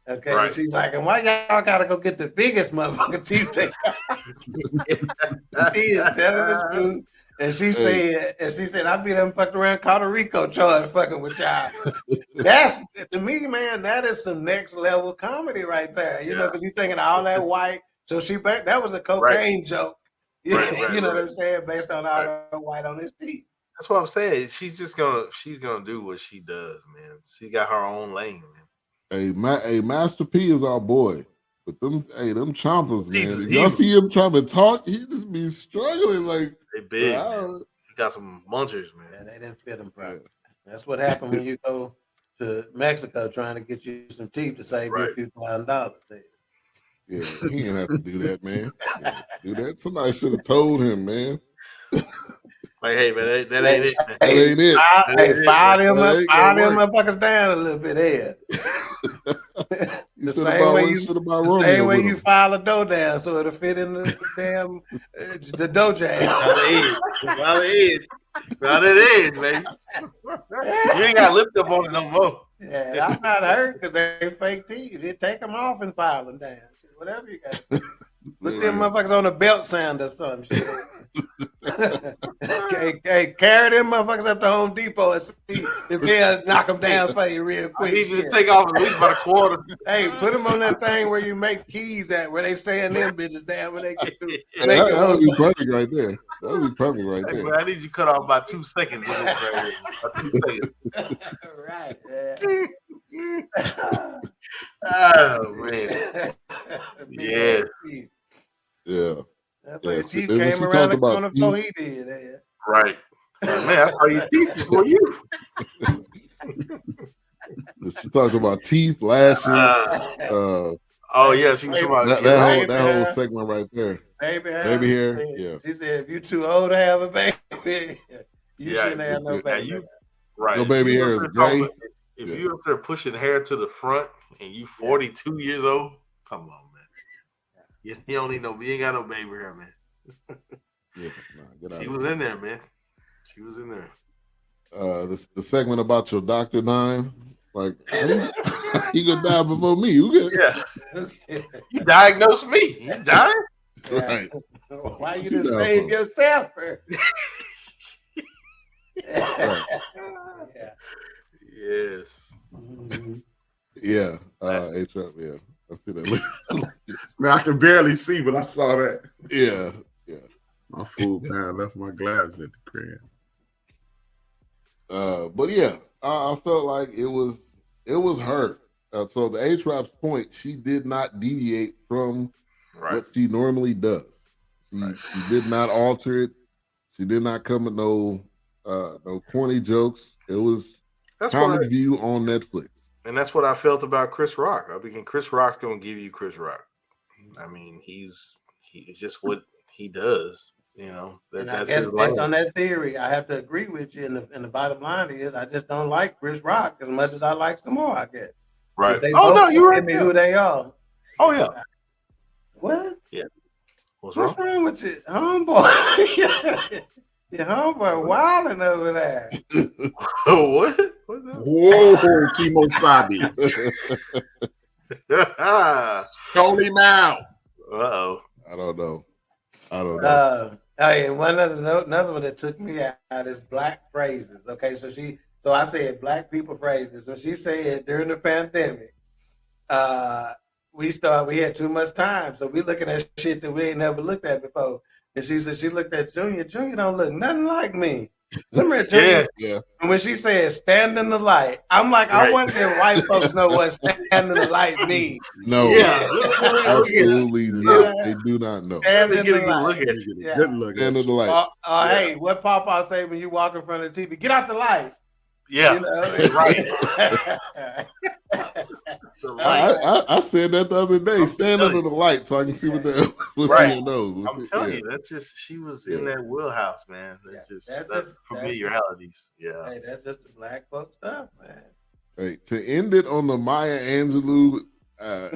Okay, right. She's like, and why y'all gotta go get the biggest motherfucking teeth they got? She is telling the truth. And she said, I be done fucked around, caught a RICO charge fucking with y'all. That's, to me, man, that is some next level comedy right there. You know, because you thinking all that white. So that was a cocaine joke. Right, you know what I'm saying? Based on all the white on his teeth. That's what I'm saying. She's gonna do what she does, man. She got her own lane, man. Hey, Master P is our boy. But them chompers, man. If y'all see him trying to talk, he just be struggling like they big. He got some munchers, man. Yeah, they didn't fit him properly. That's what happened when you go to Mexico trying to get you some teeth to save you a few $1,000. Yeah, he didn't have to do that, man. Do that. Somebody should have told him, man. Like, hey, man, that ain't it. Man. That ain't it. Hey, file them motherfuckers down a little bit here. The same way you file a dough down so it'll fit in the damn the dough jam. File the edge, baby. You ain't got lift up on it no more. Yeah, I'm not hurt because they fake teeth. You take them off and file them down. Whatever you got. Put them motherfuckers on a belt sound or something. Hey, carry them motherfuckers up to Home Depot and see if they'll knock them down for you real quick. I need you to take off at least about a quarter. Hey, put them on that thing where you make keys at, where they stand them bitches down when they get through. That would be perfect right there. That would be perfect right there. Man, I need you to cut off about 2 seconds. Right. Oh man. Yeah. Yeah. That Chief came around the corner before he did. Right. Man, I saw your teeth before you. She talked about teeth, lashes. Oh yeah, she was talking about that whole segment right there. Baby hair. Yeah. She said, if you're too old to have a baby, you shouldn't have no baby. Right. Your baby hair is gray. If you up there pushing hair to the front and you 42 years old, come on, man. You don't need you ain't got no baby hair, man. She was in there, man. She was in there. The segment about your doctor dying, like he gonna die before me. Yeah. You diagnosed me. You dying? Right. Why you just save yourself? Yes. Yeah. A-Trap, yeah. I see that. Man, I can barely see, but I saw that. Yeah. My fool man left my glasses at the crib. But yeah, I felt like it was her. So the A-Trap's point, she did not deviate from what she normally does. She did not alter it. She did not come with no corny jokes. It was Comic View on Netflix. And that's what I felt about Chris Rock. I mean, Chris Rock's gonna give you Chris Rock. I mean, he's just what he does. You know, that's I guess based on that theory, I have to agree with you. And the bottom line is, I just don't like Chris Rock as much as I like Sommore. I guess. Right. They both give me who they are. Oh yeah. What? Yeah. What's wrong with you, homeboy? Your homeboy wilding over there. Oh, what? What's that? Whoa, Kimosabi. Call him out. Uh-oh. I don't know. Hey, another one that took me out is black phrases. Okay, so I said black people phrases. So she said during the pandemic, we had too much time, so we looking at shit that we ain't never looked at before. And she said she looked at Junior. Junior don't look nothing like me. Remember Junior? Yeah. And when she said stand in the light, I'm like, I wonder if white folks know what stand in the light means. No. Yeah. Absolutely not. They do not know. Stand in the light. Look at you. Good look. Stand in the light. Hey, what Papa say when you walk in front of the TV? Get out the light. Yeah. You know? Right. I said that the other day. Stand under the light so I can see what right. knows. I'm telling you, that's just she was in that wheelhouse, man. That's familiarities. Yeah. Hey, that's just the black folk stuff, man. Hey, to end it on the Maya Angelou, I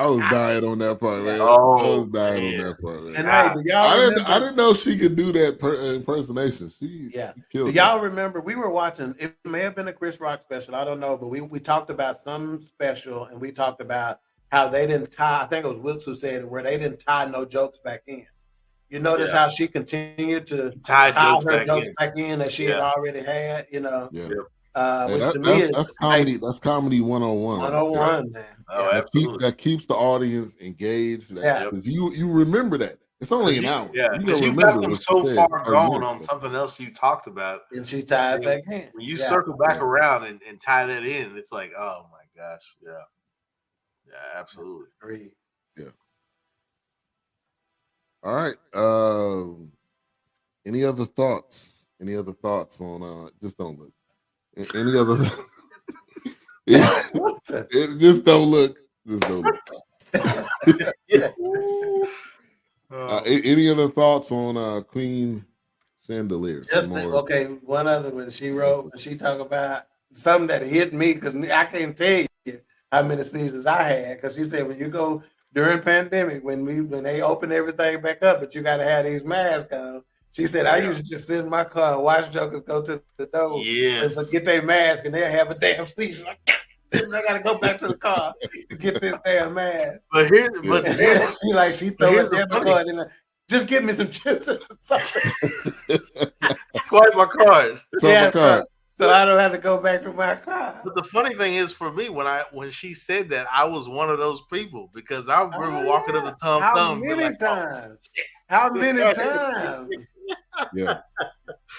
was dying on that part, man. I was dying on that part, man. And hey, do y'all I didn't know she could do that impersonation. She killed do y'all remember we were watching? It may have been a Chris Rock special. I don't know, but we talked about some special, and we talked about how they didn't tie. I think it was Wilkes who said it, where they didn't tie no jokes back in. You notice how she continued to tie her jokes back in that she had already had. You know. Yeah. Which to me is comedy. That's comedy 101. 101, man. That keeps the audience engaged. Because you remember that. It's only an hour. Yeah, because you got them so far gone on something else you talked about. And she tied back in. When you circle back around and tie that in, it's like, oh my gosh. Yeah. Yeah, absolutely. Agreed. Yeah. All right. Any other thoughts? Any other thoughts on just don't look? Any other? Just don't look. Just don't look. Any other thoughts on Queen Chandelier? One other one she wrote. She talked about something that hit me because I can't tell you how many seasons I had. Because she said when you go during pandemic when they open everything back up, but you got to have these masks on. She said, I used to just sit in my car and watch jokers go to the door and get their mask and they'll have a damn seizure. Like, I got to go back to the car to get this damn mask. But she throw a debit card in there. Just give me some chips or something. Swipe my card. So I don't have to go back to my car. But the funny thing is, for me, when she said that, I was one of those people because I remember walking up the Thumb. How many times? How many times? Yeah.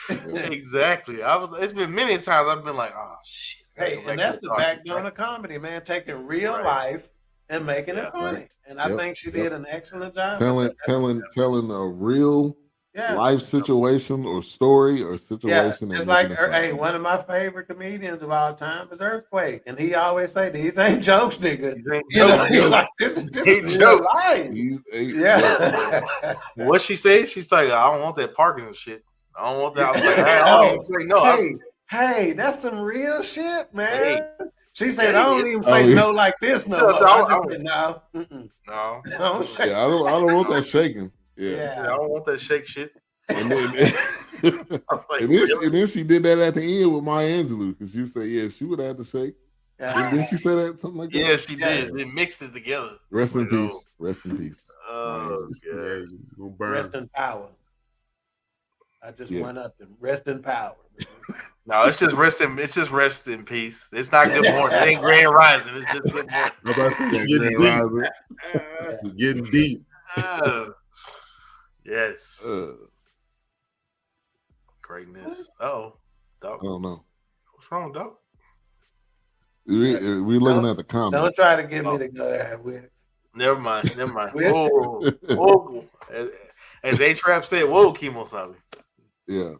Exactly. It's been many times I've been like, oh shit. Hey, and that's the backbone of comedy, man. Taking real life and making it funny. And I think she did an excellent job. Telling a real life situation or story or situation. It's like, hey, one of my favorite comedians of all time is Earthquake, and he always say these ain't jokes, nigga. He's like, this is real life. Yeah. What she said? She's like, I don't want that Parkinson shit. I don't want that. I was like, I don't even say no. Hey, that's some real shit, man. Hey, she said, I don't even say no like this no more. I just said no. No. I don't shake. I don't want that shaking. Yeah, I don't want that shake shit. And then, and then she did that at the end with Maya Angelou because you said, she would have to shake. Didn't she say that? Something like that? Yeah, she did. They mixed it together. Rest in peace. Rest in peace. Oh, yeah. Rest in power. I just went up and rest in power. No, it's just rest in peace. It's not good morning. It ain't grand rising. It's just good morning. I'm about to say, you're getting deep. Yes. Greatness. Oh, Doc. I don't know. What's wrong, Doc? We're looking at the comments. Don't try to get me to go there, Wicks. Never mind. Whoa. As A-Trap said, whoa, Kimosabe. Yeah.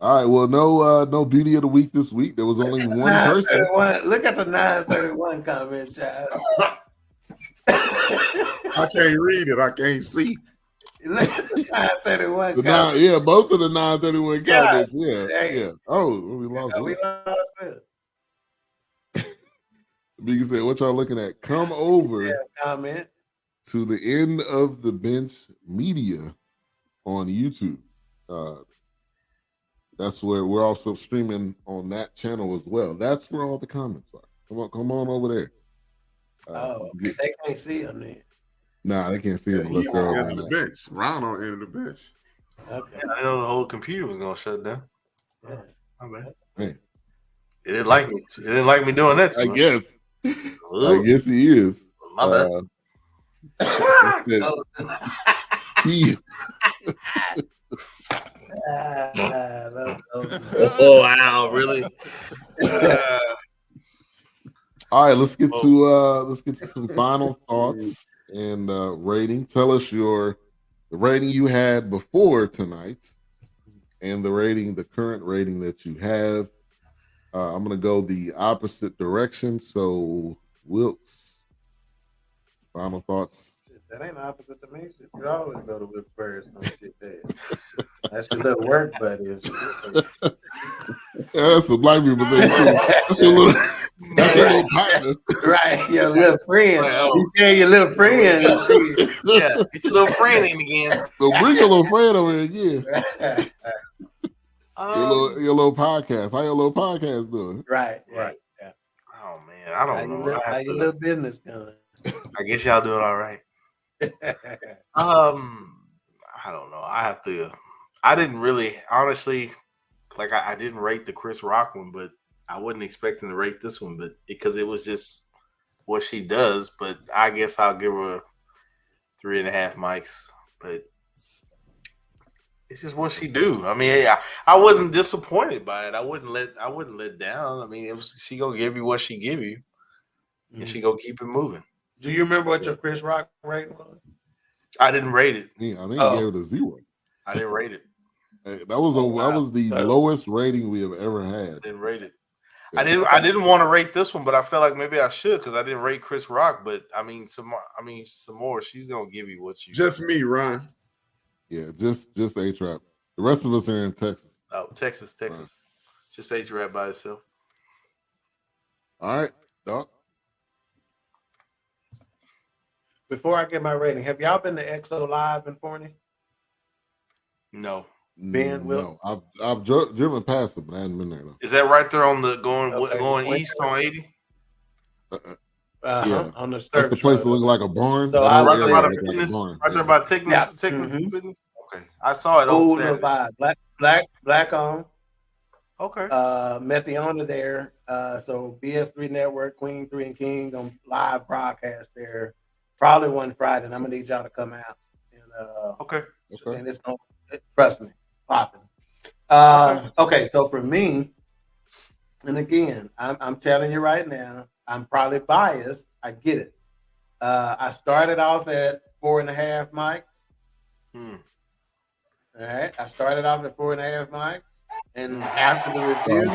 All right. Well, no beauty of the week this week. There was only one person. Look at the 931 comment, child. I can't read it. I can't see. Look at the 931 comments. Both of the 931 comments. Yeah. Oh, we lost it. Biggie said, what y'all looking at? Come over comment to the End of the Bench Media on YouTube. That's where we're also streaming on that channel as well. That's where all the comments are. Come on over there. They can't see them then. Nah, they can't see them unless they're on the bench. Ron on the end of the bench. Okay. I know the whole computer was gonna shut down. Yeah. My bad. Hey. It didn't like me. It didn't like me doing that. I guess he is. My bad. Oh wow, really? All right, let's get to some final thoughts and rating. Tell us the rating you had before tonight and the current rating that you have. I'm gonna go the opposite direction. So Wilkes, final thoughts. That ain't opposite to me. You always go to Wilkes first on shit there. That's your little work buddy. That's a black people thing too. That's your little partner. Right, your little friend. You tell your little friend. Yeah, get your little friend in again. So bring your little friend over here again. Your little podcast. How your little podcast doing? Right. Yeah. Oh man, I don't know. How your little business going? I guess y'all doing all right. I don't know. I didn't really, honestly, like I didn't rate the Chris Rock one, but I wasn't expecting to rate this one, but because it was just what she does. But I guess I'll give her 3.5 mics. But it's just what she do. I mean, I wasn't disappointed by it. I wouldn't let down. I mean, she gonna give you what she give you, and she gonna keep it moving. Do you remember what your Chris Rock rating was? I didn't rate it. Yeah, I think I gave it a 0. I didn't rate it. That was the lowest rating we have ever had. I didn't rate it. I didn't want to rate this one, but I felt like maybe I should because I didn't rate Chris Rock. But I mean, Sommore. She's gonna give you what you. Just me, Ron. Yeah, just A-Trap. The rest of us are in Texas. Oh, Texas. Right. Just A-Trap by itself. All right, Doc. Before I get my rating, have y'all been to EXO Live in Forney? No. Ben, no. I've driven past it, but I haven't been there though. Is that right there on the going east on 80? Yeah, on the that's the place that looks like a barn. So right there by Texas Fitness. Okay, I saw it on Saturday. Black on. Okay. Met the owner there. So BS3 Network, Queen 3 and King on live broadcast there. Probably one Friday, and I'm gonna need y'all to come out. And, okay. And it's gonna trust me, popping. Okay, so for me, and again, I'm telling you right now, I'm probably biased. I get it. I started off at 4.5 mics. All right. I started off at 4.5 mics, and after the review,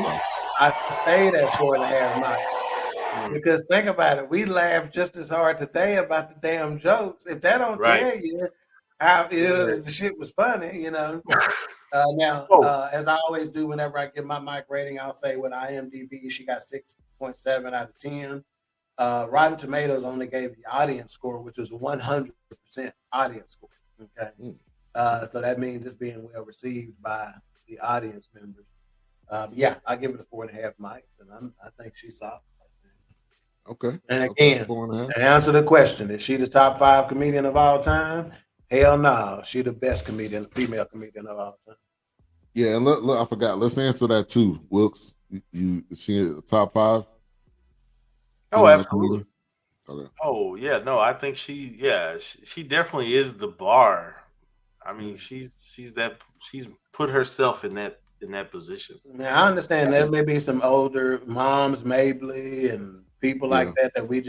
I stayed at 4.5 mics. Because think about it, we laughed just as hard today about the damn jokes. If that don't tell you how the shit was funny, you know. Now, as I always do, whenever I give my mic rating, I'll say with IMDb, she got 6.7 out of 10. Rotten Tomatoes only gave the audience score, which was 100% audience score. Okay, so that means it's being well received by the audience members. Yeah, I give it a 4.5 mics, and I think she's solid. Okay. And again, to answer the question, is she the top 5 comedian of all time? Hell no, she the best comedian, female comedian of all time. Yeah, and look, I forgot. Let's answer that too, Wilkes. Is she a top 5? Oh, absolutely. Okay. Oh yeah, no, I think she definitely is the bar. I mean, she's put herself in that position. Now I understand there may be some older moms, maybe, and people like that we're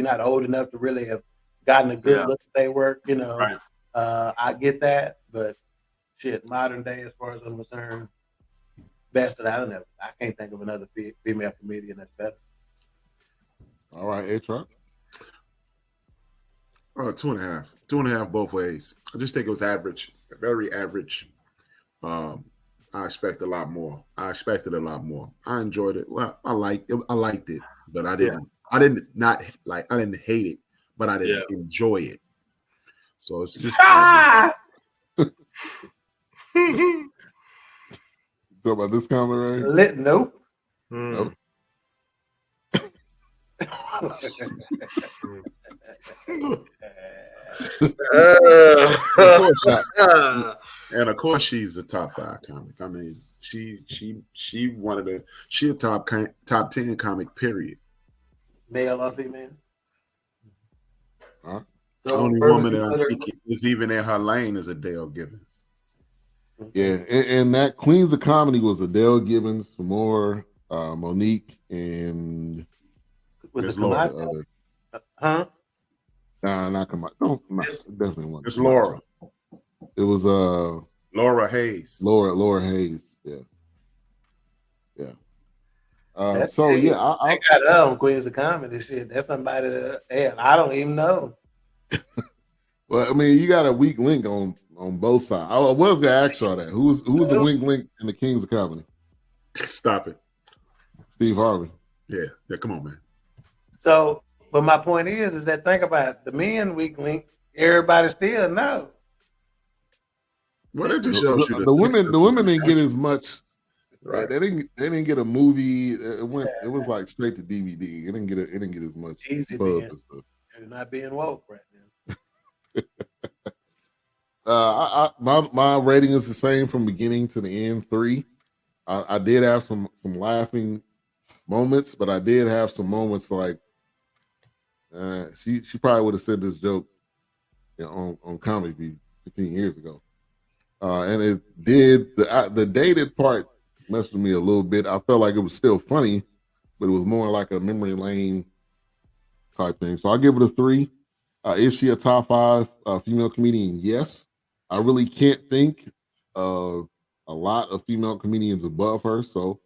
not old enough to really have gotten a good look at their work. You know, right. I get that, but shit, modern day, as far as I'm concerned, best that I can't think of another female comedian that's better. All right, A-Truck. 2.5. 2.5 both ways. I just think it was average, very average. I expect a lot more. I expected a lot more. I enjoyed it. Well, I liked it, but I didn't hate it, but I didn't enjoy it. So it's just talk about this comment, right? Nope. Nope. And of course, she's a top 5 comic. I mean, she a top 10 comic. Period. Male or female? The only woman that I think is even in her lane is Adele Gibbons. Yeah, and that Queens of Comedy was Adele Gibbons, Sommore, Monique, and was it Laura? Huh? Nah, not Kamala. No, definitely wasn't. It's Laura. It was Laura Hayes. Laura Hayes. Yeah. I got her on Queens of Comedy. Shit, that's somebody that I don't even know. Well, I mean, you got a weak link on both sides. I was gonna ask y'all that. Who's the weak link in the Kings of Comedy? Stop it, Steve Harvey. Yeah. Come on, man. So, but my point is that think about it. The men weak link. Everybody still know. Well, that just shows you the women didn't get as much. Right. They didn't get a movie. It was like straight to DVD. It didn't get as much. Easy being, you're not being woke right now. My rating is the same from beginning to the end, 3. I did have some laughing moments, but I did have some moments like she probably would have said this joke on Comedy Beat 15 years ago. And it did the dated part messed with me a little bit. I felt like it was still funny, but it was more like a memory lane type thing. So I'll give it a 3. Is she a top 5 female comedian? Yes. I really can't think of a lot of female comedians above her, so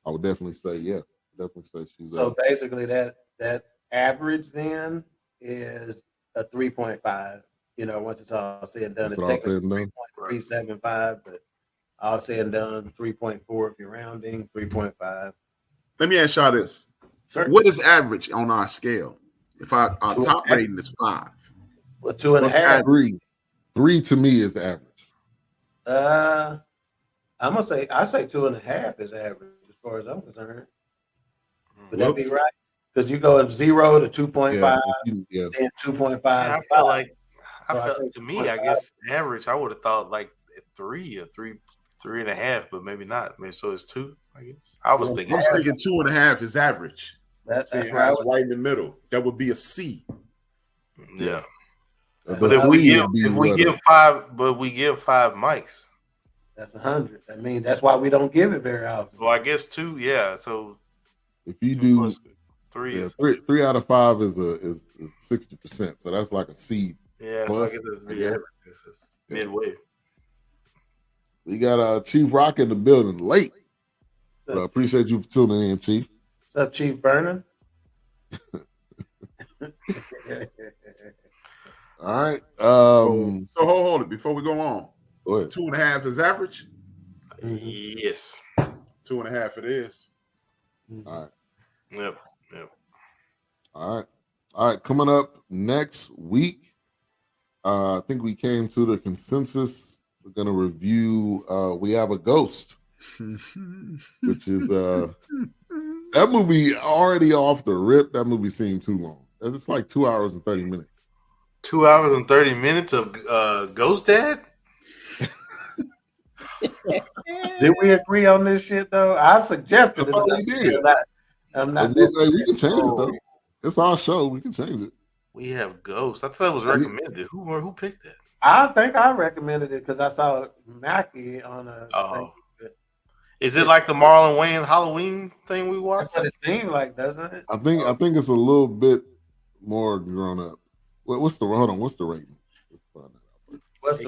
I would definitely say Definitely say she's. So basically, that average then is a 3.5. You know, once it's all said and done, it's technically 3.375, but all said and done, 3.4 if you're rounding, 3.5. Let me ask y'all this: what is average on our scale? If our top rating is 5, well, 2.5. 3 to me is average. I'm gonna say 2.5 is average as far as I'm concerned. Would that be right? Because you go 0 to 2.5, then 2.5. Yeah, I felt to me, I guess average. I would have thought like 3 or 3.5, but maybe not. Maybe so it's 2. I guess I was thinking 2.5 is average. That's right in the middle. That would be a C. Yeah. But if we give 5 mics, that's 100. I mean, that's why we don't give it very often. Well, I guess 2, yeah. So if you do 3, 3 out of 5 is 60%. So that's like a C. Yeah, plus, so I guess midway. We got Chief Rock in the building late. Appreciate you for tuning in, Chief. What's up, Chief Vernon? All right. So hold it before we go on. Go ahead. 2.5 is average. Yes. 2.5 it is. All right. Yep. All right. Coming up next week, I think we came to the consensus. We're gonna review. We have a ghost, which is that movie already off the rip. That movie seemed too long. It's like 2 hours and 30 minutes. 2 hours and 30 minutes of Ghost Dad? Did we agree on this shit though? I suggested it. We did. I'm not. We can change it though. It's our show. We can change it. We have Ghost. I thought it was recommended. Who picked it? I think I recommended it because I saw Mackie on a. Oh. Is it like the Marlon Wayans Halloween thing we watched? That's what it seemed like, doesn't it? I think it's a little bit more grown up. What's the rating? What's the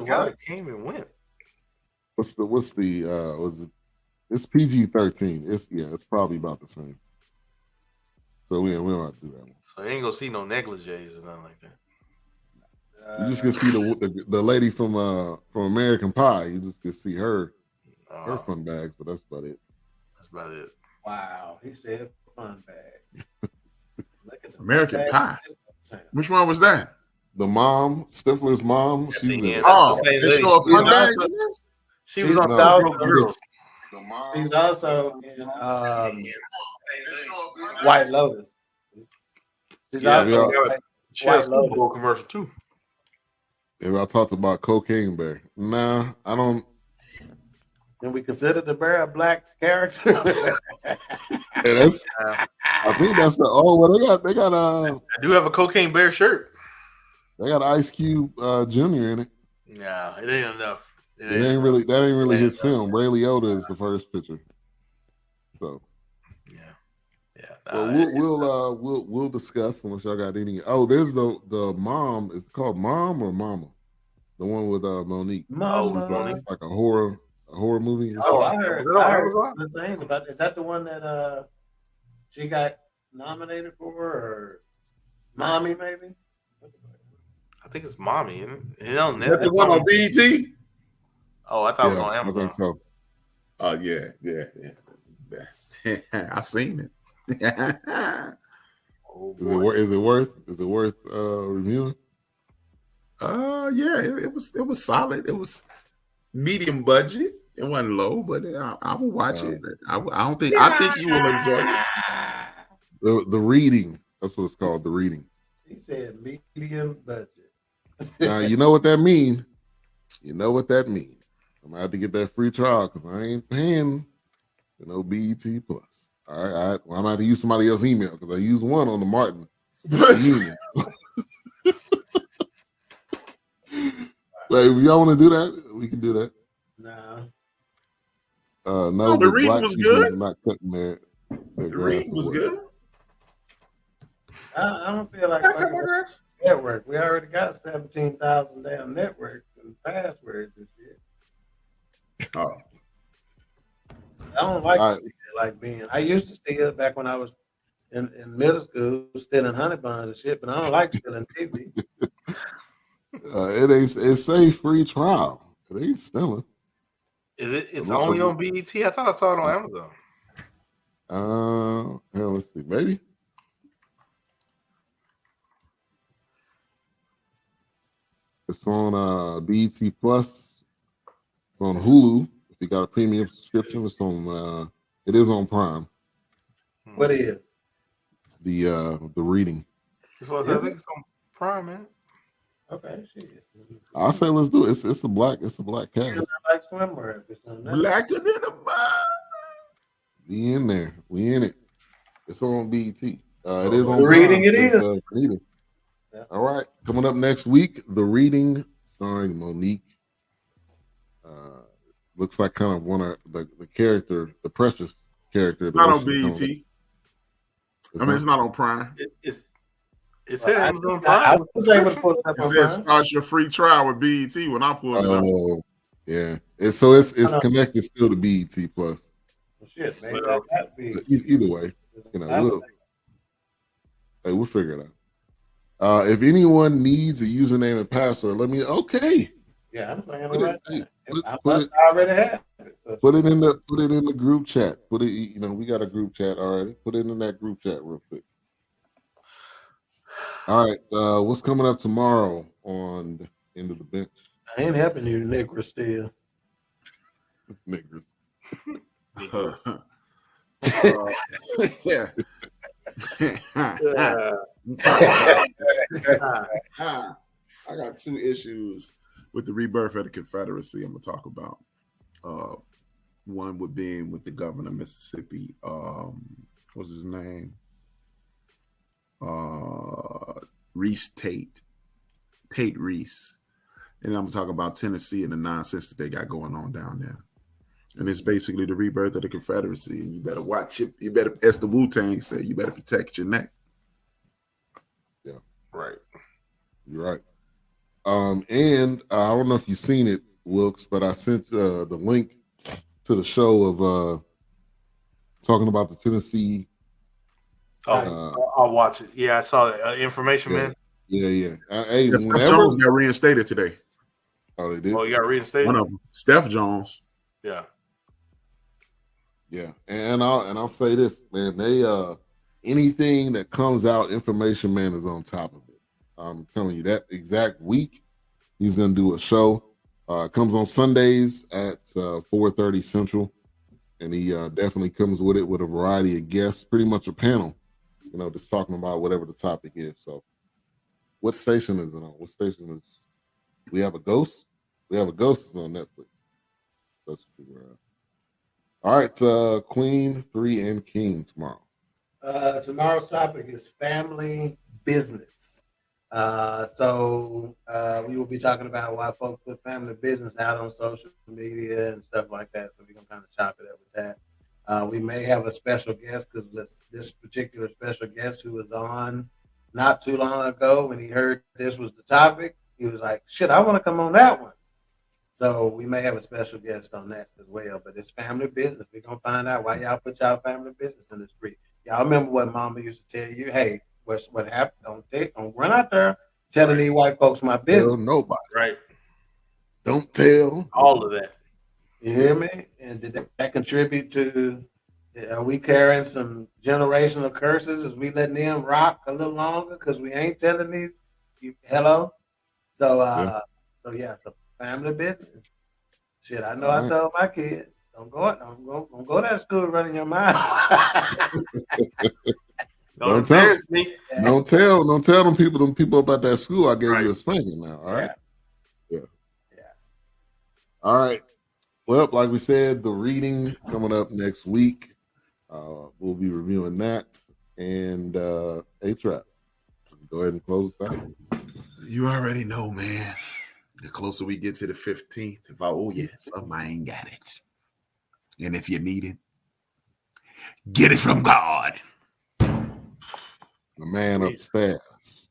what? Came and went. Was it? It's PG-13. It's probably about the same. So we don't have to do that one. So you ain't gonna see no negligees or nothing like that. You just can see the lady from American Pie. You just can see her fun bags, but that's about it. That's about it. Wow, he said fun bag. Look at the American Pie. Which one was that? The mom, Stifler's mom. She's in. Fun bags. She was on the Girls. She's also in White Lotus. She's also she has a Super Bowl commercial too. If I talked about Cocaine Bear, nah, I don't. Can we consider the bear a black character? I think that's they got I do have a Cocaine Bear shirt. They got Ice Cube Jr. in it. Yeah, it ain't enough. That ain't really his film. Ray Liotta is the first picture. So we'll discuss unless y'all got any. Oh, there's the mom. It's called Mom or Mama, the one with Monique. Mama. Like a horror movie. I heard the things about. Is that the one that she got nominated for, or Mommy maybe? I think it's Mommy. Isn't it? Is that the one on BET? Oh, I thought it was on Amazon. I think so. Oh yeah. I seen it. Is it worth reviewing? Yeah, it was solid. It was medium budget. It wasn't low, but I will watch it. I think you will enjoy it. The Reading. That's what it's called. The Reading. He said medium budget. You know what that mean? I'm gonna have to get that free trial because I ain't paying BET Plus. All right. Well, I'm gonna have to use somebody else's email because I used one on the Martin email. Like, if y'all want to do that, we can do that. No. No, the Reading was good. Not cutting their the Reading was good. I don't feel like network. We already got 17,000 damn networks and passwords and shit. Oh. I don't like being. I used to steal back when I was in middle school, stealing honey buns and shit, but I don't like stealing TV. It's a free trial. It ain't stealing. It's only on BET? I thought I saw it on Amazon. Let's see, maybe. It's on BET Plus. It's on Hulu. If you got a premium subscription, it's on. It is on Prime. What is the Reading? I think it's on Prime, man. Okay, shit. I say let's do it. It's a black cast. Like swimwear. Blacker than a man. We in there. We in it. It's on BET. It is on Reading. It is. Yeah. All right. Coming up next week, The Reading, starring Monique. Looks like kind of one of the character, the Precious character. It's not on BET. It's not on Prime. It said Amazon I Prime. was able to pull it up It on says Prime. start your free trial with BET when I pulled it up. Oh, yeah. It's connected still to BET Plus. Well, shit, maybe Well, that be. But either way, we'll figure it out. If anyone needs a username and password, let me. Okay. Yeah, I'm saying it Put right it, now. put, I put must it, already have it. So put it in the group chat. Put it. We got a group chat already. Put it in that group chat real quick. All right. What's coming up tomorrow on the End of the Bench? I ain't helping you, Nick, still. Niggers. Yeah. I got two issues with the rebirth of the Confederacy. I'm gonna talk about. One would be with the governor of Mississippi. What's his name? Reese Tate Reese. And I'm talking about Tennessee and the nonsense that they got going on down there. And it's basically the rebirth of the Confederacy. And you better watch it. You better, as the Wu-Tang said, you better protect your neck. Yeah. Right. You're right. And I don't know if you've seen it, Wilkes, but I sent the link to the show of talking about the Tennessee. I'll watch it. Yeah, I saw it. Information, man. Yeah. Hey, Steph Jones got reinstated today. Oh, they did? Oh, you got reinstated? One of them. Steph Jones. Yeah. Yeah. And I'll say this, man. They anything that comes out, Information Man is on top of it. I'm telling you, that exact week, he's gonna do a show. It comes on Sundays at 4:30 Central. And he definitely comes with it with a variety of guests, pretty much a panel, just talking about whatever the topic is. So what station is it on? What station is we have a ghost? We have a ghost on Netflix. That's what we're at. All right, Queen, 3, and King tomorrow. Tomorrow's topic is family business. So we will be talking about why folks put family business out on social media and stuff like that. So we're gonna kind of chop it up with that. We may have a special guest because this particular special guest who was on not too long ago, when he heard this was the topic, he was like, "Shit, I want to come on that one." So we may have a special guest on that as well. But it's family business. We're gonna find out why y'all put y'all family business in the street. Y'all remember what Mama used to tell you? Hey, what happened? Don't run out there telling these white folks my business. Tell nobody. Right. Don't tell. All of that. You hear me? And did that contribute to? Are we carrying some generational curses? Is we letting them rock a little longer because we ain't telling these? Hello. So so family business. Shit, I know. I told my kids, don't go to that school running your mouth. Don't embarrass me. Don't tell them people about that school. I gave you a spanking now. All right. Yeah. All right. Well, like we said, the reading coming up next week. We'll be reviewing that. And A-Trap. Go ahead and close us out. You already know, man. The closer we get to the 15th, if I owe you something, I ain't got it. And if you need it, get it from God. The man upstairs.